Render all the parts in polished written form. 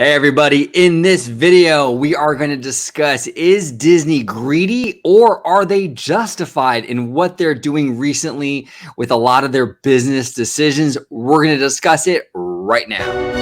Hey everybody, in this video, we are going to discuss, is Disney greedy or are they justified in what they're doing recently with a lot of their business decisions? We're going to discuss it right now.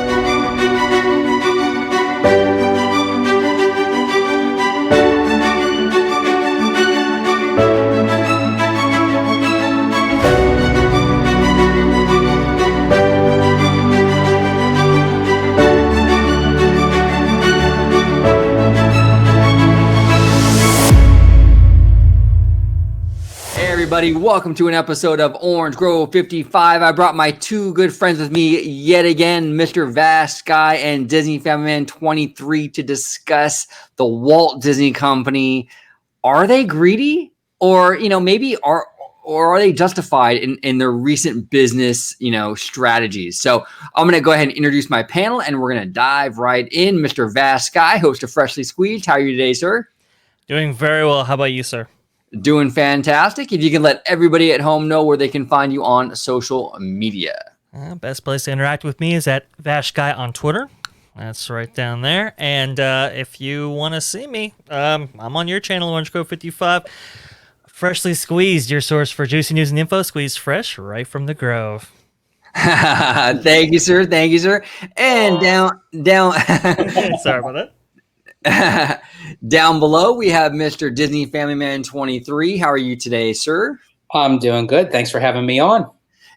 Everybody, welcome to an episode of Orange Grove 55. I brought my two good friends with me yet again, Mr. VashSky and DisneyFamilyMan23, to discuss the Walt Disney Company. Are they greedy, or are they justified in their recent business strategies? So I'm going to go ahead and introduce my panel, and we're going to dive right in. Mr. VashSky, host of Freshly Squeezed. How are you today, sir? Doing very well. How about you, sir? Doing fantastic. If you can let everybody at home know where they can find you on social media. Best place to interact with me is at VashSky on Twitter. That's right down there. And if you want to see me, I'm on your channel, Orange Grove 55. Freshly Squeezed, your source for juicy news and info, squeezed fresh right from the Grove. Thank you, sir. Thank you, sir. And down. Sorry about that. Down below, we have Mr. DisneyFamilyMan23. How are you today, sir? I'm doing good. Thanks for having me on.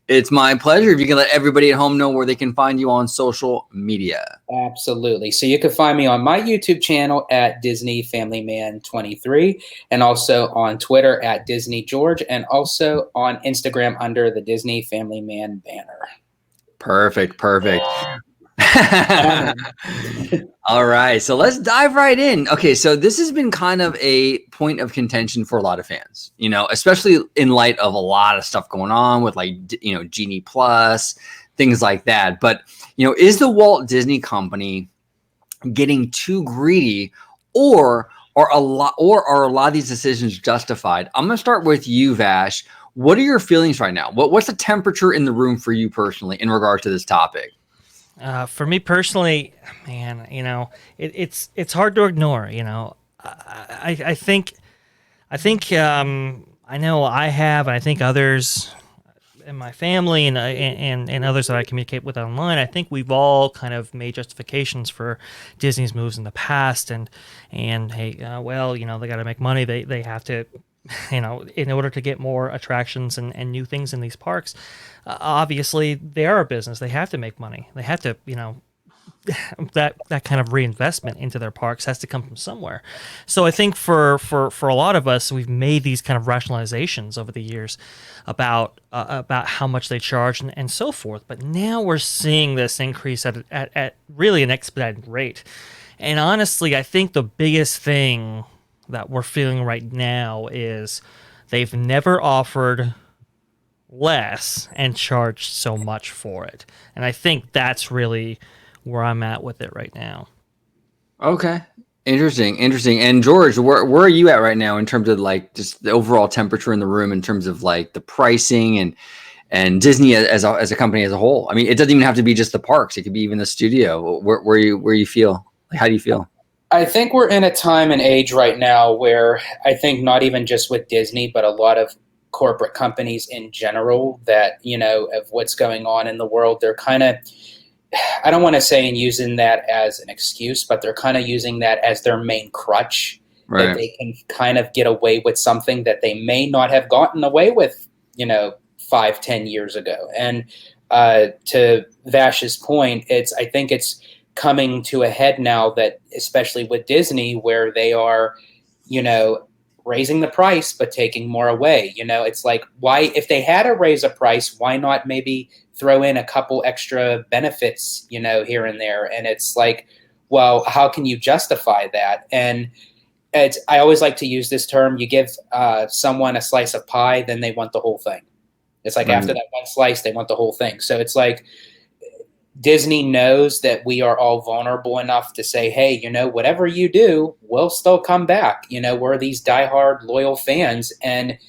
It's my pleasure. If you can let everybody at home know where they can find you on social media. Absolutely. So you can find me on my YouTube channel at DisneyFamilyMan23 and also on Twitter at DisneyGeorge and also on Instagram under the Disney Family Man banner. Perfect. All right, so let's dive right in. Okay, so this has been kind of a point of contention for a lot of fans, especially in light of a lot of stuff going on with Genie Plus, things like that. But, is the Walt Disney Company getting too greedy, or are a lot of these decisions justified? I'm going to start with you, Vash. What are your feelings right now? What's the temperature in the room for you personally in regard to this topic? For me personally, man, it's hard to ignore. I think I know I have, and I think others in my family and others that I communicate with online, I think we've all kind of made justifications for Disney's moves in the past, and hey, they got to make money. They have to. In order to get more attractions and new things in these parks, obviously they are a business. They have to make money. They have to, that kind of reinvestment into their parks has to come from somewhere. So I think for a lot of us, we've made these kind of rationalizations over the years about how much they charge and so forth. But now we're seeing this increase at really an expedited rate. And honestly, I think the biggest thing that we're feeling right now is they've never offered less and charged so much for it. And I think that's really where I'm at with it right now. Okay. Interesting. And George, where are you at right now in terms of just the overall temperature in the room, in terms of the pricing and Disney as a company as a whole? I mean, it doesn't even have to be just the parks. It could be even the studio. Where you feel? How do you feel? I think we're in a time and age right now where I think not even just with Disney, but a lot of corporate companies in general that, of what's going on in the world, they're kind of, I don't want to say using that as an excuse, but they're kind of using that as their main crutch, right? That they can kind of get away with something that they may not have gotten away with, 5-10 years ago. And to Vash's point, I think it's coming to a head now, that especially with Disney, where they are, raising the price but taking more away. It's like, why, if they had to raise a price, why not maybe throw in a couple extra benefits, here and there? And it's like, well, how can you justify that? And I always like to use this term: you give someone a slice of pie, then they want the whole thing. It's like, after that one slice, they want the whole thing. So it's like, Disney knows that we are all vulnerable enough to say, hey, whatever you do, we'll still come back. We're these diehard loyal fans. And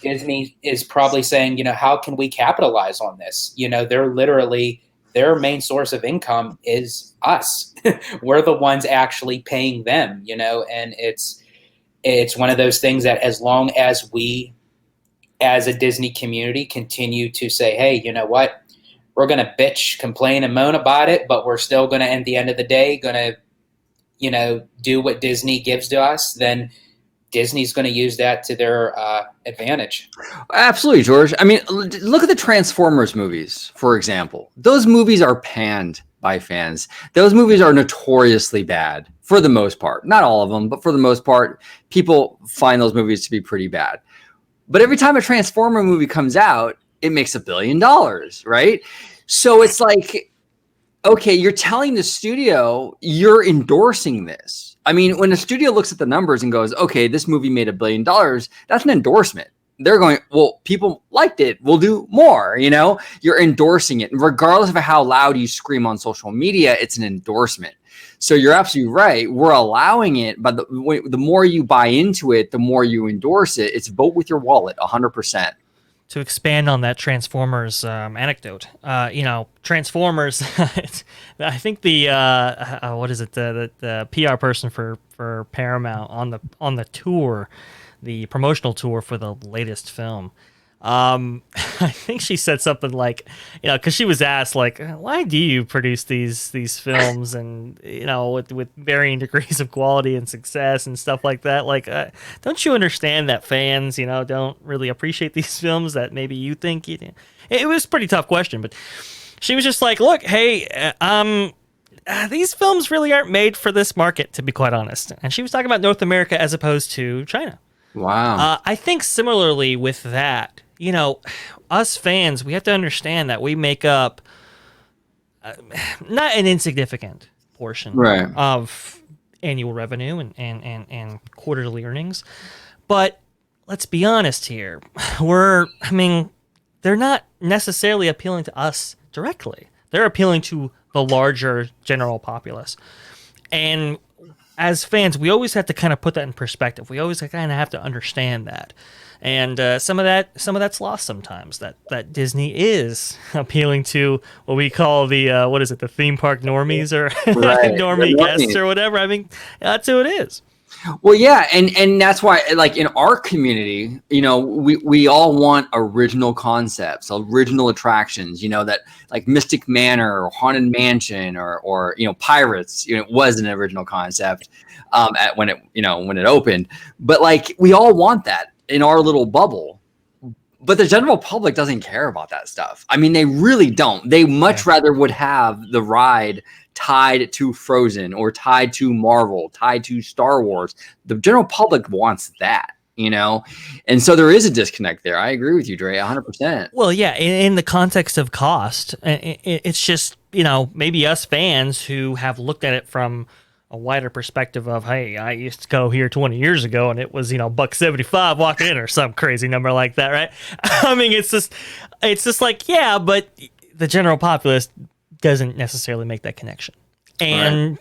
Disney is probably saying, how can we capitalize on this? They're literally their main source of income is us. We're the ones actually paying them, and it's one of those things that as long as we as a Disney community continue to say, hey, you know what, we're going to bitch, complain, and moan about it, but we're still going to, at the end of the day, going to, do what Disney gives to us, then Disney's going to use that to their advantage. Absolutely, George. I mean, look at the Transformers movies, for example. Those movies are panned by fans. Those movies are notoriously bad for the most part. Not all of them, but for the most part, people find those movies to be pretty bad. But every time a Transformer movie comes out, it makes $1 billion, right? So it's like, okay, you're telling the studio you're endorsing this. I mean, when the studio looks at the numbers and goes, okay, this movie made $1 billion, that's an endorsement. They're going, well, people liked it, we'll do more, You're endorsing it. And regardless of how loud you scream on social media, it's an endorsement. So you're absolutely right. We're allowing it, but the more you buy into it, the more you endorse it. It's vote with your wallet, 100%. To expand on that Transformers anecdote, Transformers. I think the what is it? The PR person for Paramount on the tour, the promotional tour for the latest film. I think she said something like, because she was asked, like, why do you produce these films and, with varying degrees of quality and success and stuff like that? Like, don't you understand that fans, don't really appreciate these films that maybe you think you do? It was a pretty tough question, but she was just like, look, hey, these films really aren't made for this market, to be quite honest. And she was talking about North America as opposed to China. Wow. I think similarly with that, us fans, we have to understand that we make up not an insignificant portion of annual revenue and quarterly earnings. But let's be honest here. They're not necessarily appealing to us directly. They're appealing to the larger general populace. And as fans, we always have to kind of put that in perspective. We always kind of have to understand that. And some of that's lost sometimes. That Disney is appealing to what we call the the theme park normies or normie guests or whatever. I mean, that's who it is. Well, yeah, and that's why, like, in our community, we all want original concepts, original attractions, that like Mystic Manor or Haunted Mansion or Pirates, was an original concept when it opened. But like, we all want that in our little bubble. But the general public doesn't care about that stuff. I mean, they really don't. They much rather would have the ride tied to Frozen or tied to Marvel, tied to Star Wars. The general public wants that, and so there is a disconnect there. I agree with you, Dre, 100%. Well, yeah, in the context of cost, it's just, maybe us fans who have looked at it from a wider perspective of, hey, I used to go here 20 years ago and it was, $1.75 walking in or some crazy number like that, right? I mean, it's just like, yeah, but the general populace doesn't necessarily make that connection. And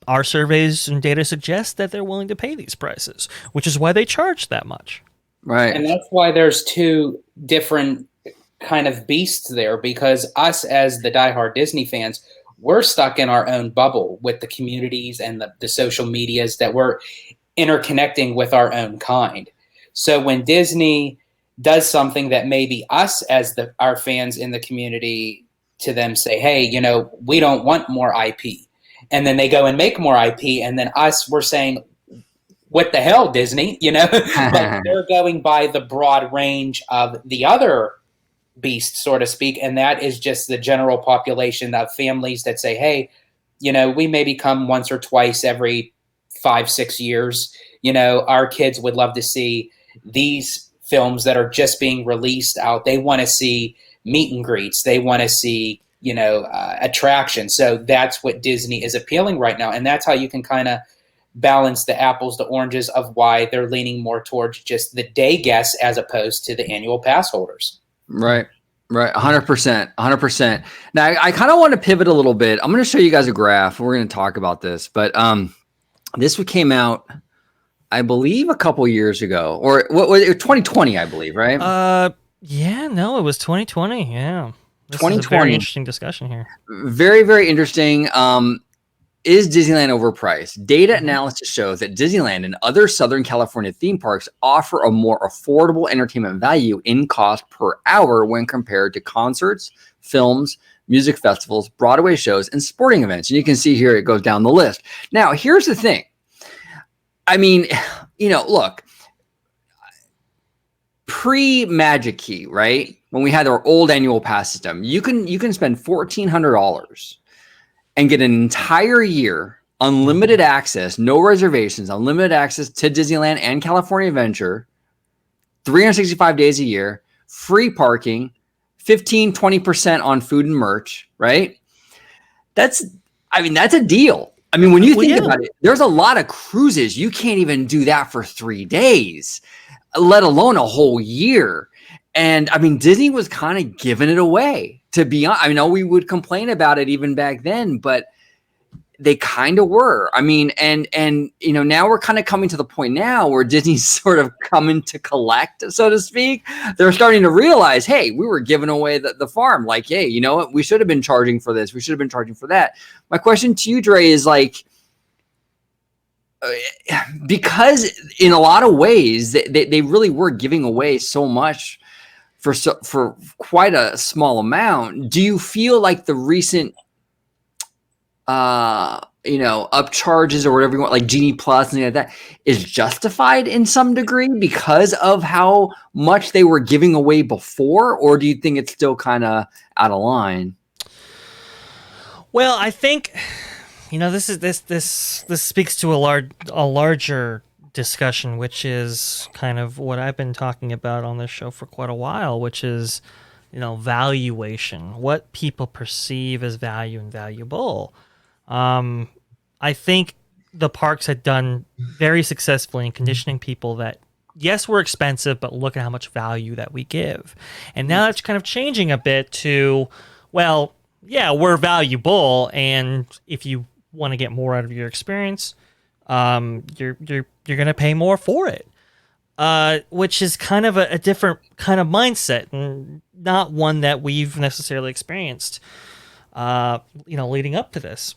our surveys and data suggest that they're willing to pay these prices, which is why they charge that much. Right. And that's why there's two different kind of beasts there, because us as the diehard Disney fans, we're stuck in our own bubble with the communities and the social medias that we're interconnecting with our own kind. So when Disney does something that maybe us as our fans in the community to them say, hey, we don't want more IP. And then they go and make more IP. And then we're saying, what the hell, Disney? But they're going by the broad range of the other beast, so to speak. And that is just the general population of families that say, hey, we maybe come once or twice every 5-6 years. Our kids would love to see these films that are just being released out. They want to see meet and greets. They want to see, attractions. So that's what Disney is appealing right now. And that's how you can kind of balance the apples to oranges of why they're leaning more towards just the day guests as opposed to the annual pass holders. Right. 100%. Now, I kind of want to pivot a little bit. I'm going to show you guys a graph. We're going to talk about this, but this came out, I believe, a couple years ago, or what was it? 2020, I believe, right? Yeah, no, it was 2020. Yeah. This is a 2020. very interesting discussion here. Very, very interesting. Is Disneyland overpriced? Data analysis shows that Disneyland and other Southern California theme parks offer a more affordable entertainment value in cost per hour when compared to concerts, films, music festivals, Broadway shows, and sporting events. And you can see here it goes down the list. Now, here's the thing. I mean, look, pre-Magic Key, right? When we had our old annual pass system, you can spend $1,400 and get an entire year, unlimited access, no reservations, unlimited access to Disneyland and California Adventure, 365 days a year, free parking, 15-20% on food and merch, right? That's a deal. I mean, when you think about it, there's a lot of cruises. You can't even do that for 3 days, let alone a whole year. And I mean, Disney was kind of giving it away, to be honest. I know we would complain about it even back then, but they kind of were. I mean, and now we're kind of coming to the point now where Disney's sort of coming to collect, so to speak. They're starting to realize, hey, we were giving away the farm. Like, hey, you know what? We should have been charging for this. We should have been charging for that. My question to you, Dre, is like, because in a lot of ways they really were giving away so much for quite a small amount. Do you feel like the recent upcharges or whatever you want, like Genie Plus and like that, is justified in some degree because of how much they were giving away before, or do you think it's still kind of out of line? Well, I think this speaks to a larger discussion, which is kind of what I've been talking about on this show for quite a while, which is valuation, what people perceive as value and valuable. I think the parks had done very successfully in conditioning people that, yes, we're expensive, but look at how much value that we give. And now that's kind of changing a bit to, well, yeah, we're valuable, and if you want to get more out of your experience, you're going to pay more for it. Which is kind of a different kind of mindset, and not one that we've necessarily experienced, leading up to this.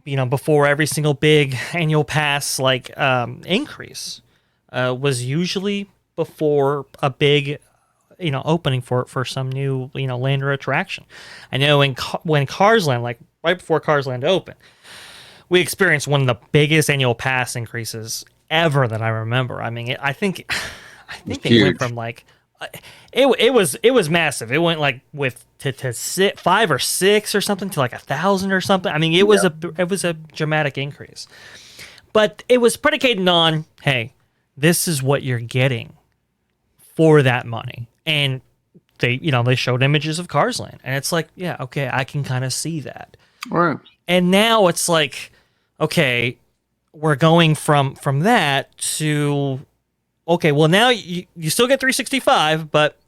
Before every single big annual pass increase was usually before a big opening for some new land or attraction. I know when Cars Land, like right before Cars Land opened, we experienced one of the biggest annual pass increases ever that I remember. I mean, I think they went from like it was massive. It went like to 5 or 6 or something to like 1,000 or something. I mean, it was a dramatic increase, but it was predicated on, hey, this is what you're getting for that money. And they showed images of Cars Land, and it's like, yeah, okay, I can kind of see that. Right. And now it's like, okay, we're going from that to, okay, well, now you still get 365, but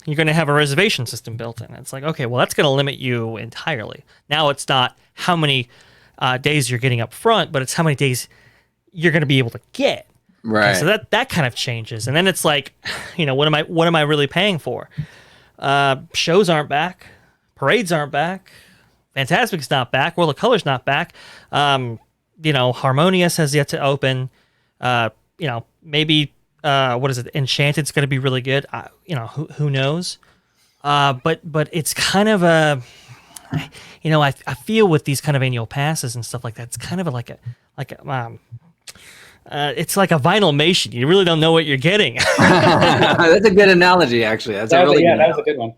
you're going to have a reservation system built in. It's like, okay, well, that's going to limit you entirely. Now it's not how many days you're getting up front, but it's how many days you're going to be able to get. Right. Okay, so that kind of changes. And then it's like, what am I really paying for? Shows aren't back. Parades aren't back. Fantasmic's not back. World of Color's not back. Harmonious has yet to open. Maybe what is it? Enchanted's going to be really good. Who knows? But it's kind of a, I feel with these kind of annual passes and stuff like that, it's kind of it's like a Vinylmation. You really don't know what you're getting. That's a good analogy, actually. That was a good one.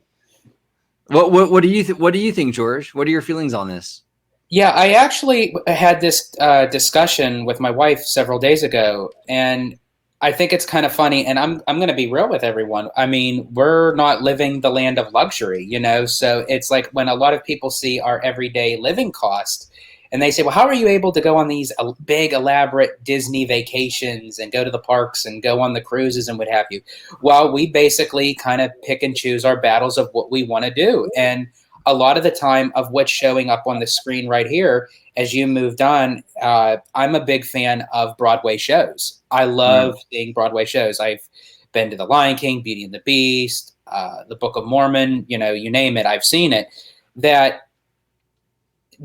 What do you think, George? What are your feelings on this? Yeah, I actually had this discussion with my wife several days ago, and I think it's kind of funny. And I'm going to be real with everyone. I mean, we're not living the land of luxury, So it's like when a lot of people see our everyday living cost, and they say, well, how are you able to go on these big, elaborate Disney vacations and go to the parks and go on the cruises and what have you? Well, we basically kind of pick and choose our battles of what we want to do. And a lot of the time of what's showing up on the screen right here, as you moved on, I'm a big fan of Broadway shows. I love seeing Broadway shows. I've been to The Lion King, Beauty and the Beast, the Book of Mormon, you name it, I've seen it, that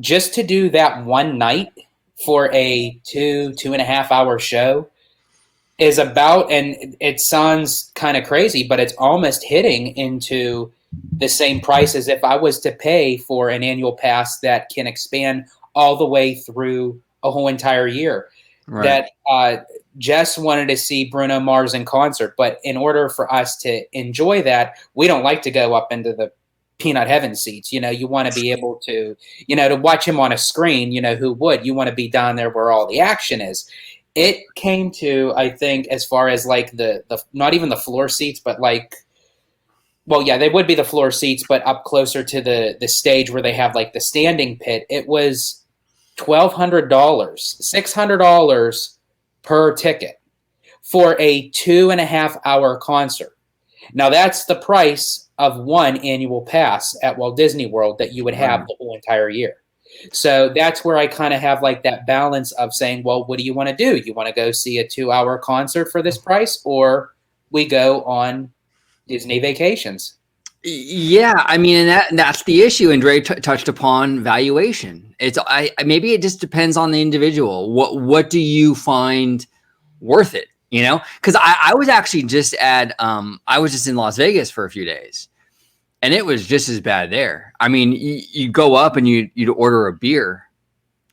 just to do that one night for a 2.5 hour show is about, and it sounds kind of crazy, but it's almost hitting into the same price as if I was to pay for an annual pass that can expand all the way through a whole entire year. Right. That Jess wanted to see Bruno Mars in concert, but in order for us to enjoy that, we don't like to go up into the peanut heaven seats. You want to be able to, to watch him on a screen, who would? You want to be down there where all the action is. It came to, I think, as far as like the not even the floor seats, but like, well, yeah, they would be the floor seats, but up closer to the stage where they have like the standing pit. It was $1,200, $600 per ticket for a 2.5 hour concert. Now that's the price of one annual pass at Walt Disney World that you would have the whole entire year. So that's where I kind of have like that balance of saying, well, what do you want to do? You want to go see a 2-hour concert for this price, or we go on Disney vacations? Yeah, I mean, and that's the issue. And Dre touched upon valuation. Maybe it just depends on the individual. What do you find worth it? Because I was actually just I was just in Las Vegas for a few days, and it was just as bad there. I mean, you go up and you'd order a beer,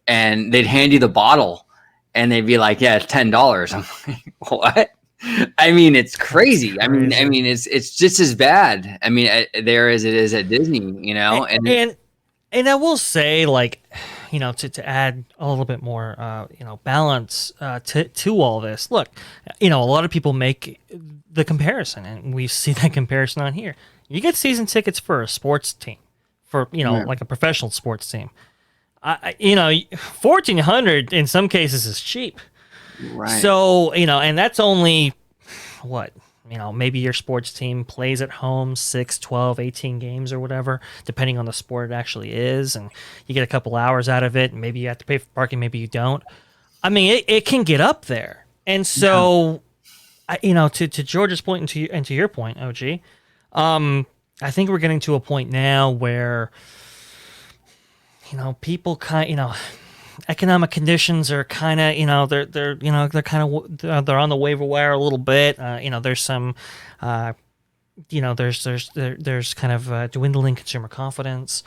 and they'd hand you the bottle, and they'd be like, "Yeah, it's $10." I'm like, "What?" I mean, it's crazy. I mean, it's just as bad. I mean, there as it is at Disney, And I will say, like, to add a little bit more, balance to all this. Look, a lot of people make the comparison, and we see that comparison on here. You get season tickets for a sports team, for like a professional sports team. $1,400 in some cases is cheap. Right. So, and that's only what, maybe your sports team plays at home 6, 12, 18 games or whatever, depending on the sport it actually is. And you get a couple hours out of it. And maybe you have to pay for parking. Maybe you don't. I mean, it can get up there. And so, to George's point and to your point, OG, I think we're getting to a point now where, people economic conditions are kind of, they're on the waiver wire a little bit. There's some, there's kind of dwindling consumer confidence,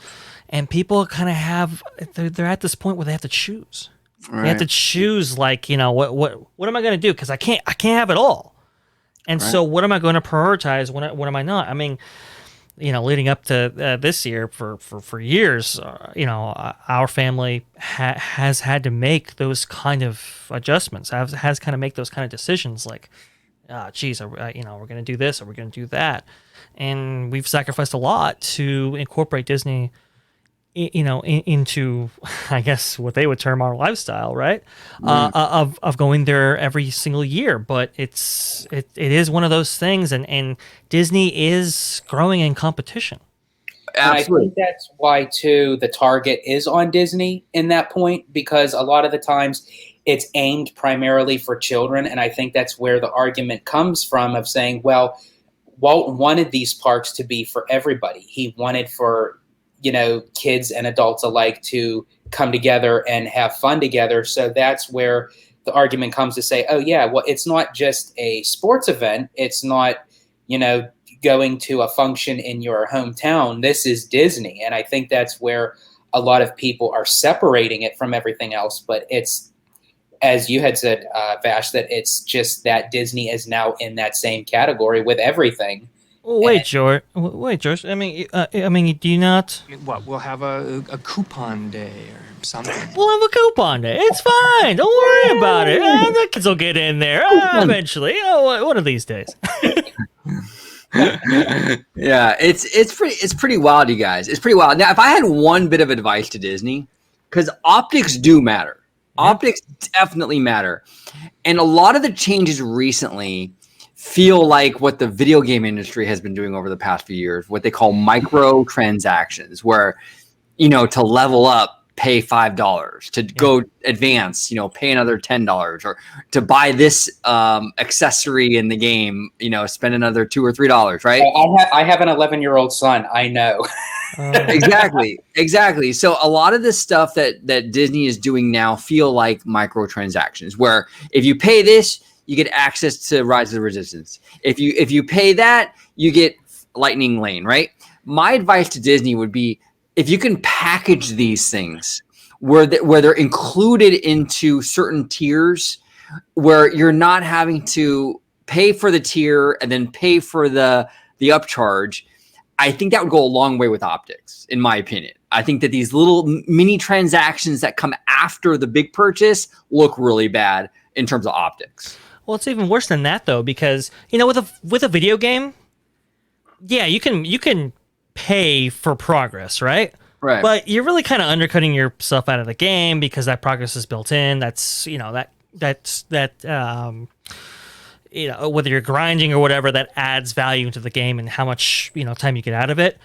and people kind of they're at this point where they have to choose. Right. They have to choose, like, what am I going to do? Because I can't have it all. And so what am I going to prioritize? What am I not? I mean, leading up to this year, for years, our family has had to make those kind of adjustments, has kind of make those kind of decisions, like, geez, we're going to do this, or we're going to do that. And we've sacrificed a lot to incorporate Disney, into, I guess, what they would term our lifestyle, right? Of going there every single year. But it is one of those things, and Disney is growing in competition. Absolutely. And I think that's why, too, the target is on Disney in that point, because a lot of the times it's aimed primarily for children. And I think that's where the argument comes from of saying, well, Walt wanted these parks to be for everybody. He wanted for kids and adults alike to come together and have fun together. So that's where the argument comes to say, oh, yeah, well, it's not just a sports event. It's not, going to a function in your hometown. This is Disney. And I think that's where a lot of people are separating it from everything else. But it's, as you had said, Vash, that it's just that Disney is now in that same category with everything. Wait, George. I mean, do you not? What? We'll have a coupon day or something. We'll have a coupon day. It's fine. Don't worry about it. The kids will get in there eventually. One of these days. Yeah, it's pretty wild, you guys. It's pretty wild. Now, if I had one bit of advice to Disney, because optics do matter. Yeah. Optics definitely matter, and a lot of the changes recently feel like what the video game industry has been doing over the past few years, what they call micro transactions, where, to level up, pay $5, to go advance, pay another $10, or to buy this accessory in the game, spend another $2 or $3, right? I have an 11-year-old son. I know. Exactly. So a lot of this stuff that Disney is doing now feel like microtransactions, where if you pay this, you get access to Rise of the Resistance. If you pay that, you get Lightning Lane, right? My advice to Disney would be, if you can package these things where they're included into certain tiers, where you're not having to pay for the tier and then pay for the upcharge, I think that would go a long way with optics, in my opinion. I think that these little mini transactions that come after the big purchase look really bad in terms of optics. Well, it's even worse than that, though, because with a video game, yeah, you can pay for progress, right? Right. But you're really kind of undercutting yourself out of the game, because that progress is built in. That's whether you're grinding or whatever, that adds value into the game and how much time you get out of it.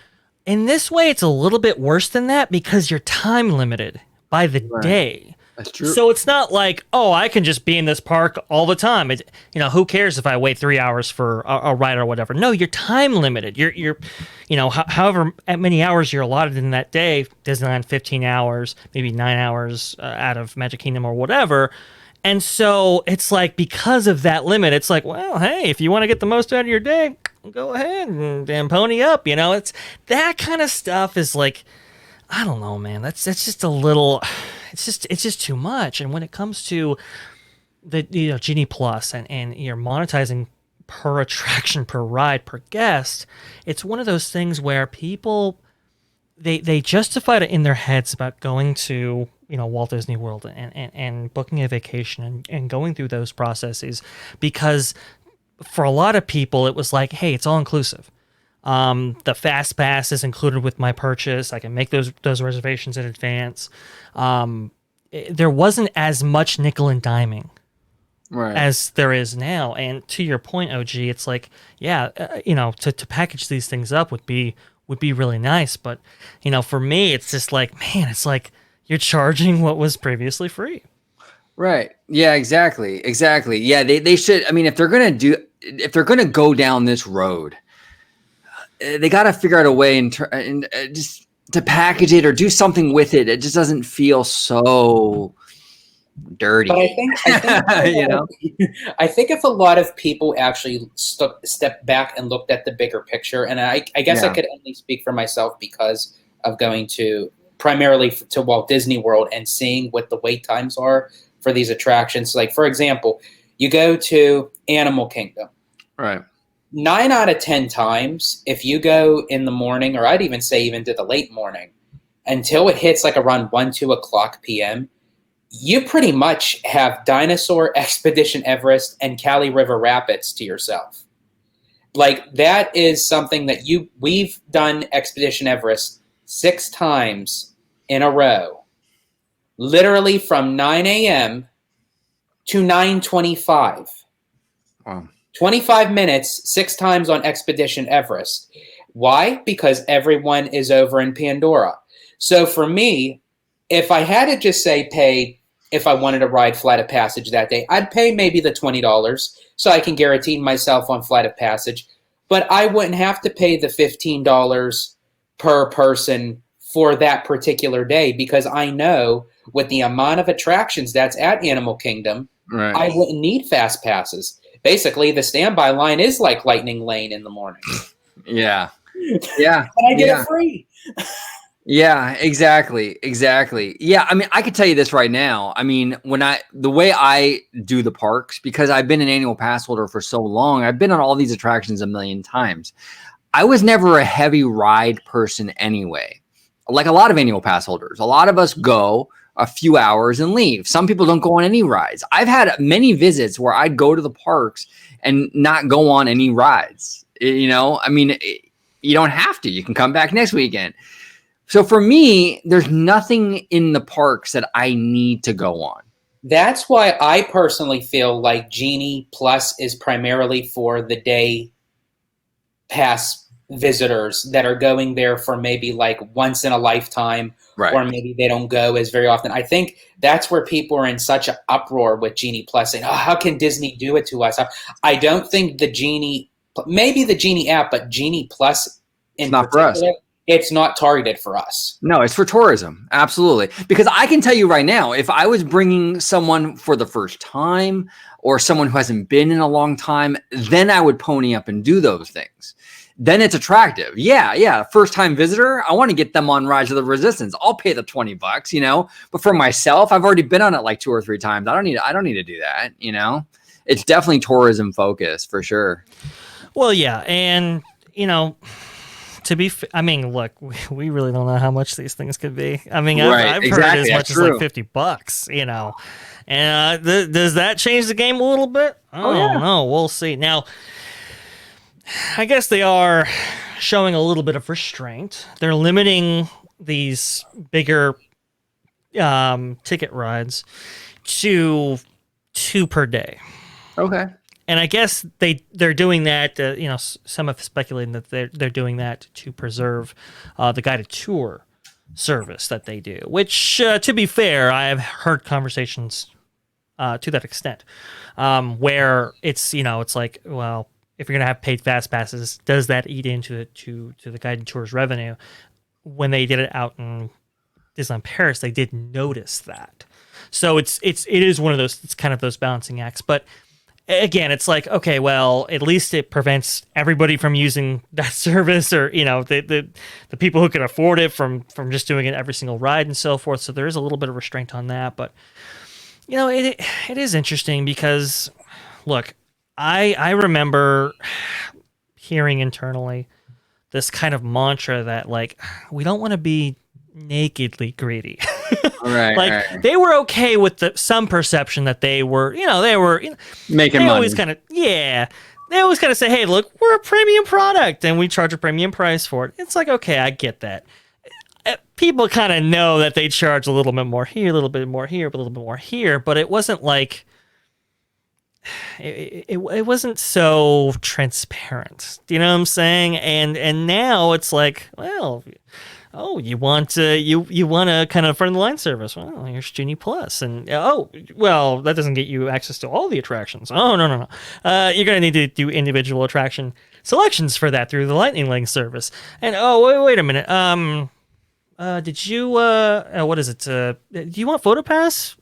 In this way, it's a little bit worse than that, because you're time limited by the day. That's true. So it's not like, oh, I can just be in this park all the time. Who cares if I wait 3 hours for a ride or whatever? No, you're time limited. You're however many hours you're allotted in that day. Disneyland 15 hours, maybe 9 hours out of Magic Kingdom or whatever. And so it's like, because of that limit, it's like, well, hey, if you want to get the most out of your day, go ahead and pony up. It's that kind of stuff is like, I don't know, man. That's just a little. It's just too much. And when it comes to the Genie Plus and you're monetizing per attraction, per ride, per guest, it's one of those things where people they justified it in their heads about going to Walt Disney World and booking a vacation and going through those processes, because for a lot of people it was like, hey, it's all inclusive. The fast pass is included with my purchase. I can make those reservations in advance. There wasn't as much nickel and diming as there is now. And to your point, OG, it's like, yeah, to package these things up would be really nice. But for me, it's just like, man, it's like you're charging what was previously free. Right. Yeah. Exactly. Yeah. They should. I mean, if they're gonna go down this road, they got to figure out a way and just to package it or do something with it. It just doesn't feel so dirty. But I think I think if a lot of people actually stepped back and looked at the bigger picture, and I guess I could only speak for myself because of going primarily to Walt Disney World and seeing what the wait times are for these attractions. Like, for example, you go to Animal Kingdom. Right. 9 out of 10 times, if you go in the morning, or I'd even say even to the late morning, until it hits like around 2 o'clock p.m., you pretty much have Dinosaur, Expedition Everest, and Cali River Rapids to yourself. Like, that is something that we've done Expedition Everest 6 times in a row, literally from 9 a.m. to 9:25. Wow. 25 minutes, 6 times on Expedition Everest. Why? Because everyone is over in Pandora. So for me, if I had to just say pay, if I wanted to ride Flight of Passage that day, I'd pay maybe the $20 so I can guarantee myself on Flight of Passage. But I wouldn't have to pay the $15 per person for that particular day, because I know with the amount of attractions that's at Animal Kingdom, I wouldn't need fast passes. Basically, the standby line is like Lightning Lane in the morning. Yeah. And I get it free. Yeah, exactly. Yeah, I mean, I could tell you this right now. I mean, the way I do the parks, because I've been an annual pass holder for so long, I've been on all these attractions a million times. I was never a heavy ride person anyway. Like a lot of annual pass holders, a lot of us go a few hours and leave. Some people don't go on any rides. I've had many visits where I'd go to the parks and not go on any rides. I mean, you don't have to. You can come back next weekend. So for me, there's nothing in the parks that I need to go on. That's why I personally feel like Genie Plus is primarily for the day pass visitors that are going there for maybe like once in a lifetime, Right. or maybe they don't go as very often. I think that's where people are in such an uproar with Genie Plus, saying, "Oh, how can Disney do it to us?" I don't think maybe the Genie app, but Genie Plus in It's not for us. particular, it's not targeted for us. No, it's for tourism. Absolutely. Because I can tell you right now, if I was bringing someone for the first time or someone who hasn't been in a long time, then I would pony up and do those things. Then it's attractive. Yeah. First time visitor, I want to get them on Rise of the Resistance. I'll pay the $20, you know. But for myself, I've already been on it like 2 or 3 times. I don't need to do that, you know. It's definitely tourism focused for sure. Well, yeah, and you know, I mean, look, we really don't know how much these things could be. I mean, I've heard as much as like $50, you know. And does that change the game a little bit? I don't know. We'll see. Now, I guess they are showing a little bit of restraint. They're limiting these bigger ticket rides to 2 per day. Okay. And I guess they're doing that. You know, some have speculated that they're doing that to preserve the guided tour service that they do. Which, to be fair, I have heard conversations to that extent, where it's like, well, if you're gonna have paid fast passes, does that eat into the guided tours revenue? When they did it out in Disneyland Paris, they did notice that. So it is one of those. It's kind of those balancing acts, but. Again, it's like, okay, well, at least it prevents everybody from using that service, or you know, the people who can afford it from just doing it every single ride and so forth. So there is a little bit of restraint on that, but you know, it is interesting because, look, I remember hearing internally this kind of mantra that like we don't want to be nakedly greedy. Right. They were okay with some perception that they were making money. They always kind of say, hey, look, we're a premium product and we charge a premium price for it. It's like, okay, I get that. People kind of know that they charge a little bit more here, a little bit more here, a little bit more here, but it wasn't like it wasn't so transparent. Do you know what I'm saying? And now it's like, well, oh, you want to kind of front of the line service? Well, here's Genie Plus, and oh, well, that doesn't get you access to all the attractions. Oh, no. You're gonna need to do individual attraction selections for that through the Lightning Link service. And oh, wait a minute. Did you what is it? Do you want PhotoPass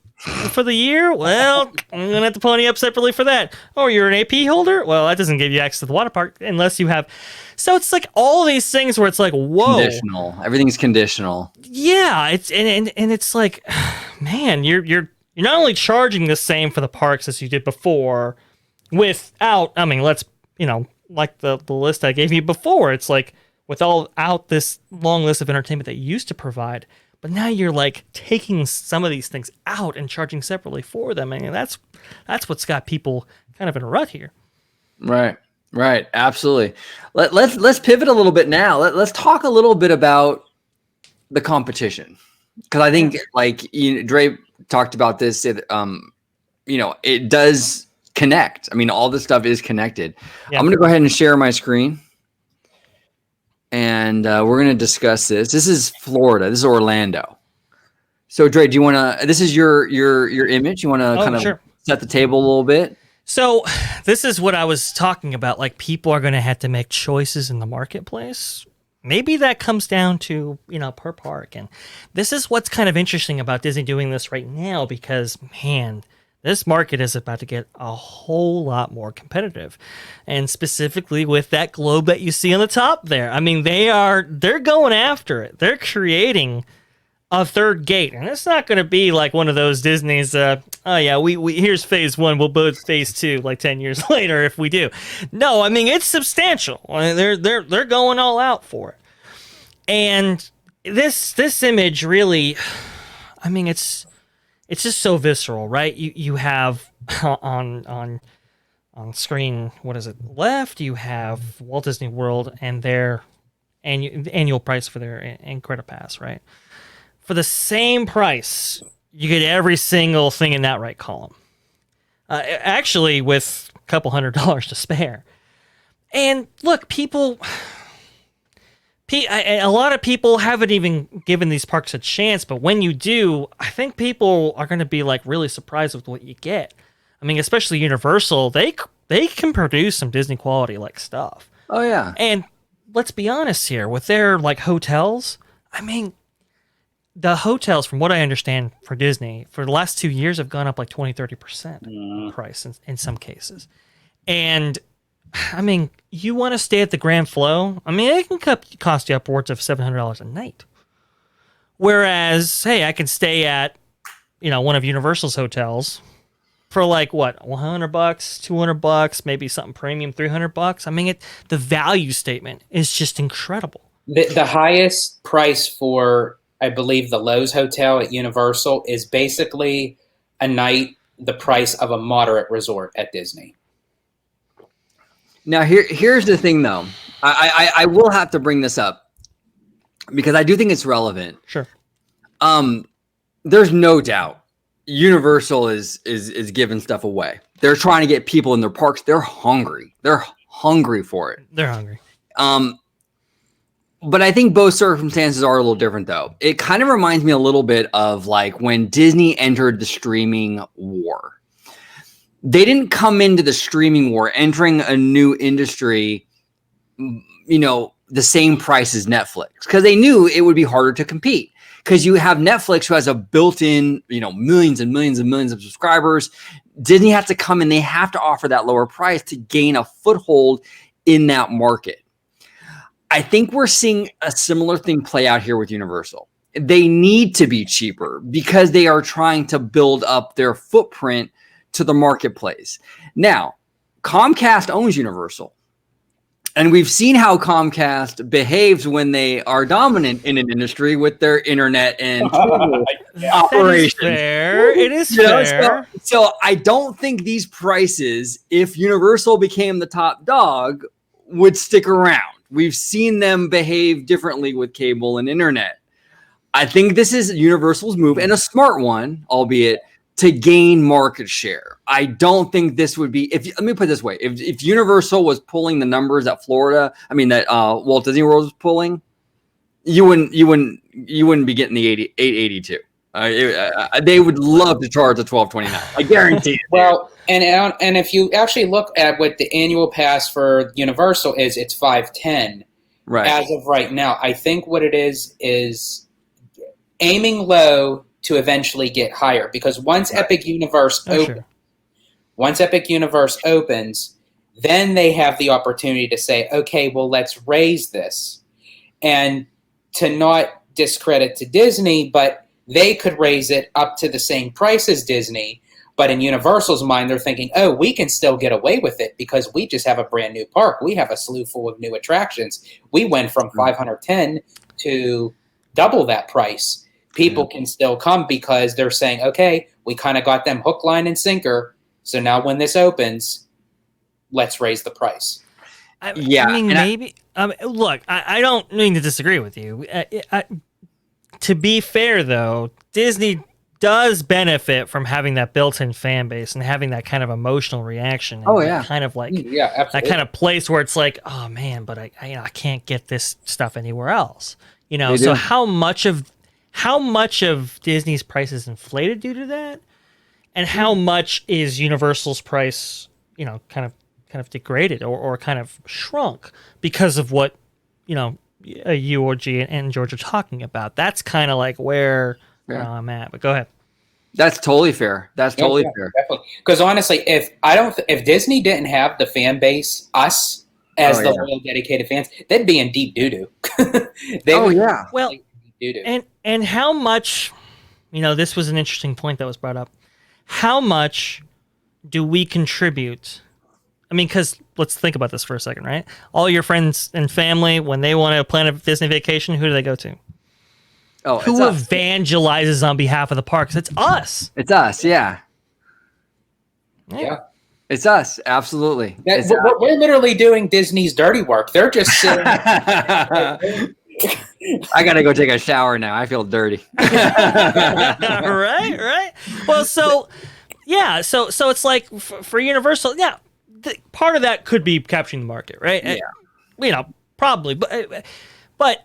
for the year? Well, I'm gonna have to pony up separately for that. Oh, you're an AP holder? Well, that doesn't give you access to the water park unless you have. So it's like all these things where it's like, whoa, conditional. Everything's conditional. Yeah, it's and it's like, man, you're not only charging the same for the parks as you did before, without. I mean, let's like the list I gave you before. It's like without this long list of entertainment that you used to provide. But now you're like taking some of these things out and charging separately for them, and that's what's got people kind of in a rut here. Right. Absolutely. Let's pivot a little bit now. Let's talk a little bit about the competition, because I think Dre talked about this. It does connect. I mean, all this stuff is connected. Yeah. I'm going to go ahead and share my screen. And we're going to discuss this. This is Florida. This is Orlando. So, Dre, do you want to? This is your image. You want to kind of set the table a little bit? So, this is what I was talking about. Like, people are going to have to make choices in the marketplace. Maybe that comes down to per park. And this is what's kind of interesting about Disney doing this right now, because man, this market is about to get a whole lot more competitive, and specifically with that globe that you see on the top there. I mean, they're going after it. They're creating a third gate, and it's not going to be like one of those Disney's. We here's phase 1. We'll build phase 2 like 10 years later if we do. No, I mean it's substantial. I mean, they're going all out for it, and this image really, I mean it's just so visceral, right? You have on screen, what is it, left, you have Walt Disney World and their annual price for their Incredipass, right? For the same price, you get every single thing in that right column. Actually, with a couple $100 to spare. And look, people, A lot of people haven't even given these parks a chance, but when you do, I think people are going to be like really surprised with what you get. I mean, especially Universal, they can produce some Disney quality like stuff. Oh yeah. And let's be honest here, with their like hotels, I mean, the hotels, from what I understand for Disney, for the last 2 years have gone up like 20-30% price in some cases. And I mean, you want to stay at the Grand Flow? I mean, it can cost you upwards of $700 a night. Whereas, hey, I can stay at, one of Universal's hotels for like what, $100, $200, maybe something premium, $300. I mean, the value statement is just incredible. The highest price for, I believe, the Lowe's Hotel at Universal is basically a night the price of a moderate resort at Disney. Now here's the thing though. I will have to bring this up because I do think it's relevant. Sure. There's no doubt Universal is giving stuff away. They're trying to get people in their parks. They're hungry. They're hungry for it. They're hungry. But I think both circumstances are a little different though. It kind of reminds me a little bit of like when Disney entered the streaming war. They didn't come into the streaming war entering a new industry, the same price as Netflix, because they knew it would be harder to compete. Because you have Netflix, who has a built-in, millions and millions and millions of subscribers. Disney has to come in. They have to offer that lower price to gain a foothold in that market. I think we're seeing a similar thing play out here with Universal. They need to be cheaper because they are trying to build up their footprint to the marketplace. Now, Comcast owns Universal. And we've seen how Comcast behaves when they are dominant in an industry with their internet and operations. It is fair. So I don't think these prices, if Universal became the top dog, would stick around. We've seen them behave differently with cable and internet. I think this is Universal's move, and a smart one, albeit, to gain market share. I don't think this would be, let me put it this way. If Universal was pulling the numbers that Walt Disney World was pulling, you wouldn't be getting the 882. They would love to charge the $12.29. I guarantee it. Well, and if you actually look at what the annual pass for Universal is, it's $510. Right. As of right now, I think what it is aiming low to eventually get higher, because once Epic Universe opens, then they have the opportunity to say, okay, well, let's raise this. And to not discredit to Disney, but they could raise it up to the same price as Disney. But in Universal's mind, they're thinking, oh, we can still get away with it because we just have a brand new park. We have a slew full of new attractions. We went from $510 to double that price. People can still come because they're saying, okay, we kind of got them hook, line, and sinker. So now when this opens, let's raise the price. Maybe. Look, I don't mean to disagree with you. To be fair, though, Disney does benefit from having that built-in fan base and having that kind of emotional reaction. And kind of like that kind of place where it's like, oh man, but I can't get this stuff anywhere else. So how much of Disney's price is inflated due to that, and how much is Universal's price, kind of degraded or kind of shrunk because of what, you or G and George are talking about? That's kind of like where I'm at. But go ahead. That's totally fair. That's totally fair. Because honestly, if Disney didn't have the fan base, us as the loyal dedicated fans, they'd be in deep doo doo. Well. And how much, this was an interesting point that was brought up. How much do we contribute? I mean, because let's think about this for a second, right? All your friends and family, when they want to plan a Disney vacation, who do they go to? Oh, who evangelizes on behalf of the parks? It's us. It's us, yeah. It's us, absolutely. We're literally doing Disney's dirty work. They're just sitting. I gotta go take a shower now. I feel dirty. Right. Well, so it's like for Universal, part of that could be capturing the market, right? Yeah. Probably, but But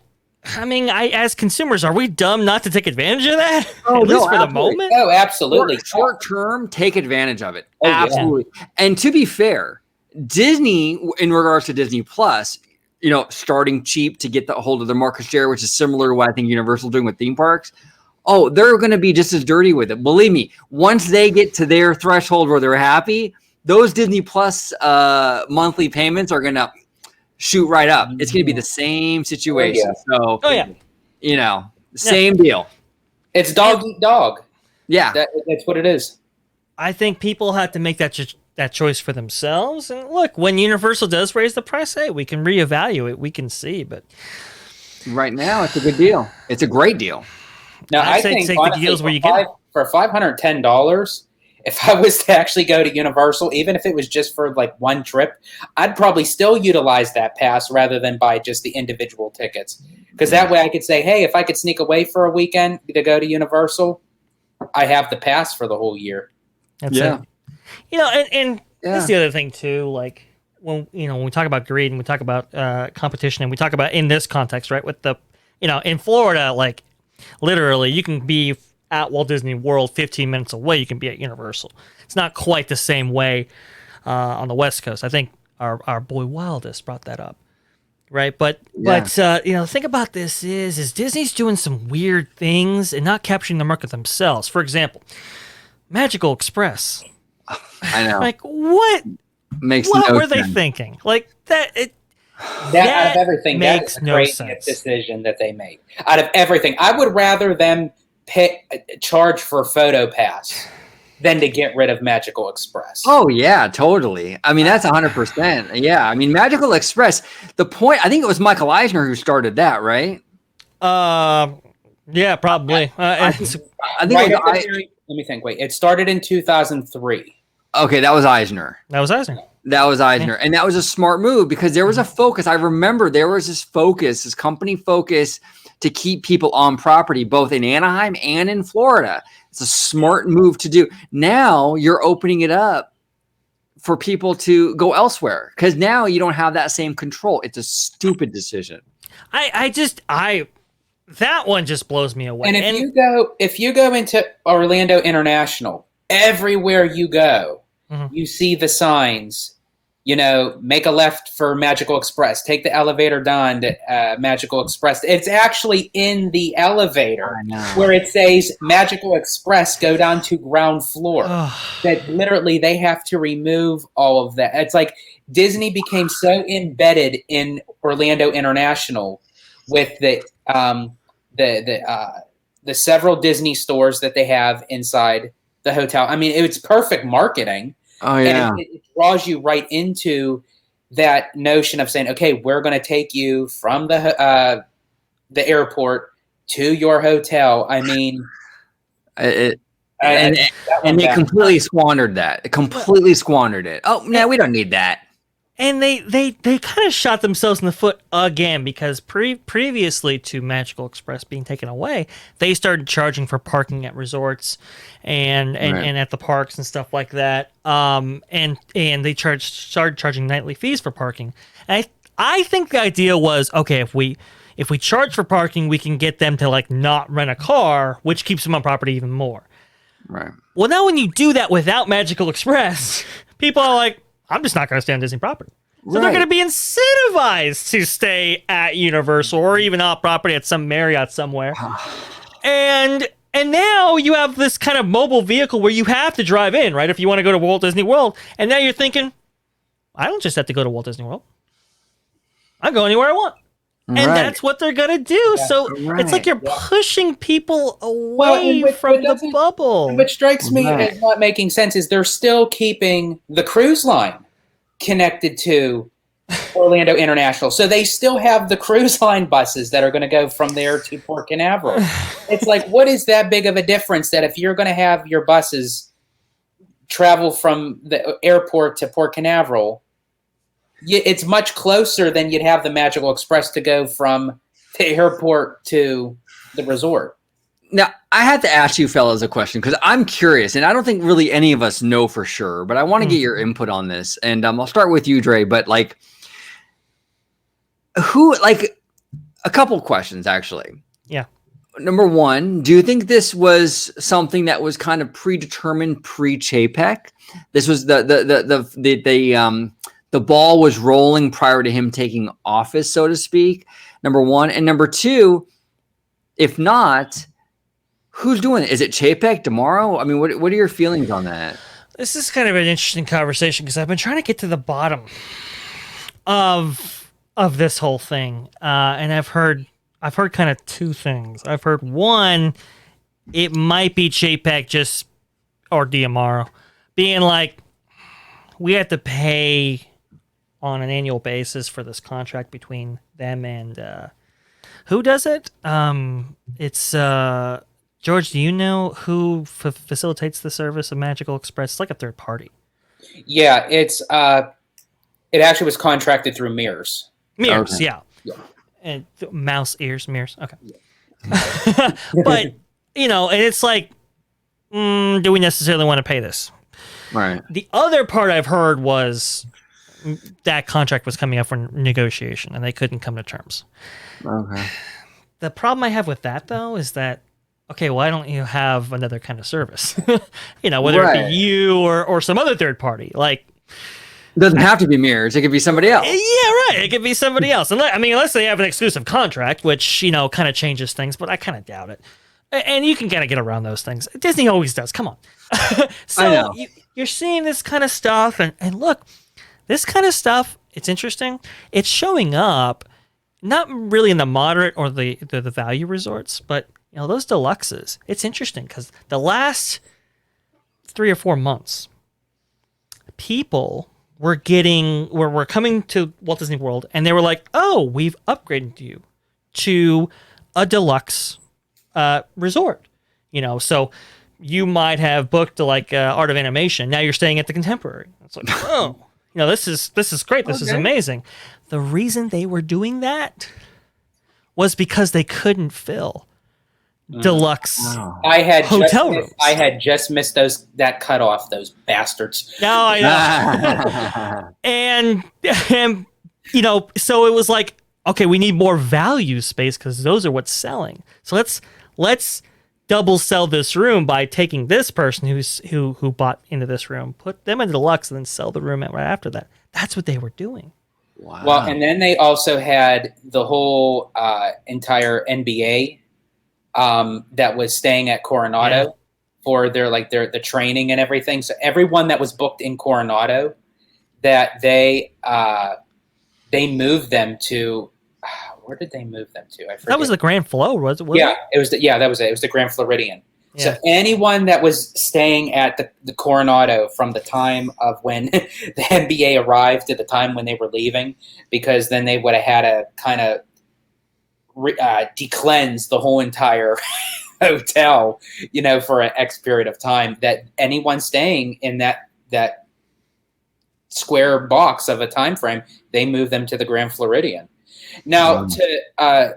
I mean, as consumers, are we dumb not to take advantage of that? Oh, At least no, for the absolutely. moment. Oh, absolutely. Short term, take advantage of it. Oh, yeah. Absolutely. And to be fair, Disney, in regards to Disney Plus, starting cheap to get the hold of the market share, which is similar to what I think Universal doing with theme parks. Oh, they're going to be just as dirty with it. Believe me, once they get to their threshold where they're happy, those Disney Plus monthly payments are going to shoot right up. It's going to be the same situation. So, same deal. It's dog eat dog. Yeah. That's what it is. I think people have to make that choice for themselves. And look, when Universal does raise the price, hey, we can reevaluate. We can see. But right now, it's a good deal. It's a great deal. Now, I think take honestly, the deals where you get for $510. If I was to actually go to Universal, even if it was just for like one trip, I'd probably still utilize that pass rather than buy just the individual tickets. Because that way I could say, hey, if I could sneak away for a weekend to go to Universal, I have the pass for the whole year. That's it. And that's the other thing too. Like when we talk about greed and we talk about competition and we talk about in this context, right? With the in Florida, like literally you can be at Walt Disney World 15 minutes away, you can be at Universal. It's not quite the same way on the West Coast. I think our boy Wildest brought that up, right? But the thing about this is Disney's doing some weird things and not capturing the market themselves. For example, Magical Express. I know. Like what were they thinking? Like that. Out of everything, makes that's the no craziest sense. decision that they made. Out of everything, I would rather them charge for PhotoPass than to get rid of Magical Express. Oh yeah, totally. I mean, that's 100%. Yeah, I mean, Magical Express. The point, I think it was Michael Eisner who started that, right? Yeah, probably. I think let me think. Wait, it started in 2003. Okay, that was Eisner. That was Eisner. Yeah. And that was a smart move because there was a focus. I remember there was this company focus to keep people on property, both in Anaheim and in Florida. It's a smart move to do. Now you're opening it up for people to go elsewhere because now you don't have that same control. It's a stupid decision. That one just blows me away. And if you go into Orlando International, everywhere you go, you see the signs. Make a left for Magical Express. Take the elevator down to Magical Express. It's actually in the elevator where it says Magical Express, go down to ground floor. That literally they have to remove all of that. It's like Disney became so embedded in Orlando International with the several Disney stores that they have inside the hotel. I mean, it's perfect marketing. Oh yeah, and it draws you right into that notion of saying, "Okay, we're going to take you from the airport to your hotel." I mean, they completely squandered that. It completely squandered it. Oh, no, we don't need that. And they kind of shot themselves in the foot again because previously to Magical Express being taken away, they started charging for parking at resorts and at the parks and stuff like that. And they started charging nightly fees for parking. And I think the idea was, okay, if we charge for parking, we can get them to like not rent a car, which keeps them on property even more. Right. Well, now when you do that without Magical Express, people are like, I'm just not going to stay on Disney property. So they're going to be incentivized to stay at Universal or even off property at some Marriott somewhere. And now you have this kind of mobile vehicle where you have to drive in, right? If you want to go to Walt Disney World. And now you're thinking, I don't just have to go to Walt Disney World. I go anywhere I want. And that's what they're going to do. Yeah. So it's like you're pushing people away from the bubble. What strikes me as not making sense is they're still keeping the cruise line connected to Orlando International. So they still have the cruise line buses that are going to go from there to Port Canaveral. It's like, what is that big of a difference that if you're going to have your buses travel from the airport to Port Canaveral, it's much closer than you'd have the Magical Express to go from the airport to the resort. Now, I have to ask you fellas a question because I'm curious, and I don't think really any of us know for sure, but I want to get your input on this. And I'll start with you, Dre, but A couple questions, actually. Yeah. Number one, do you think this was something that was kind of predetermined pre-Chapek? This was the ball was rolling prior to him taking office, so to speak. Number one, and number two, if not, who's doing it? Is it Chapek tomorrow? I mean, what are your feelings on that? This is kind of an interesting conversation because I've been trying to get to the bottom of this whole thing, and I've heard kind of two things. I've heard one, it might be Chapek or Diamaro being like, we have to pay on an annual basis for this contract between them and who does it? It's George. Do you know who facilitates the service of Magical Express? It's like a third party. Yeah, it actually was contracted through Mirrors. Mirrors, Okay. yeah. And mouse ears, mirrors. Okay. But, and it's like, do we necessarily want to pay this? Right. The other part I've heard was that contract was coming up for negotiation and they couldn't come to terms. Okay. The problem I have with that, though, is that, okay, why don't you have another kind of service? Whether it be you or some other third party. Like, it doesn't have to be Mirrors. It could be somebody else. yeah, right. It could be somebody else. Unless they have an exclusive contract, which, kind of changes things, but I kind of doubt it. And you can kind of get around those things. Disney always does. Come on. So you're seeing this kind of stuff. And look, this kind of stuff, it's interesting. It's showing up not really in the moderate or the value resorts, but, those deluxes. It's interesting because the last 3 or 4 months, people were coming to Walt Disney World and they were like, oh, we've upgraded you to a deluxe resort. So you might have booked like Art of Animation. Now you're staying at the Contemporary. It's like, oh, this is great. This is amazing. The reason they were doing that was because they couldn't fill deluxe hotel rooms. I had just missed that cutoff, those bastards. No, I know. and so it was like, okay, we need more value space because those are what's selling. So let's double sell this room by taking this person who bought into this room, put them into deluxe, and then sell the room right after that. That's what they were doing. Wow. Well, and then they also had the whole entire NBA that was staying at Coronado for the training and everything. So everyone that was booked in Coronado, that they moved them to. Where did they move them to? I forget. That was the Grand Flow, was it? It was. That was it. It was the Grand Floridian. Yeah. So anyone that was staying at the Coronado from the time of when the NBA arrived to the time when they were leaving, because then they would have had to kind of de-cleanse the whole entire hotel, for an X period of time. That anyone staying in that square box of a time frame, they moved them to the Grand Floridian. Now, to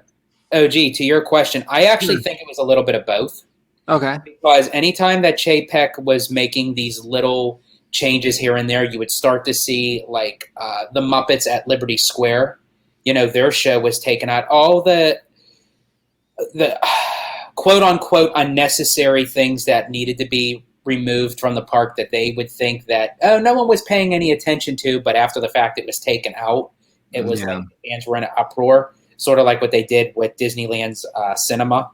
your question, I actually think it was a little bit of both. Okay. Because anytime that Chapek was making these little changes here and there, you would start to see like the Muppets at Liberty Square. Their show was taken out. All the quote unquote unnecessary things that needed to be removed from the park that they would think that, oh, no one was paying any attention to, but after the fact it was taken out. It was like the fans were in an uproar, sort of like what they did with Disneyland's cinema.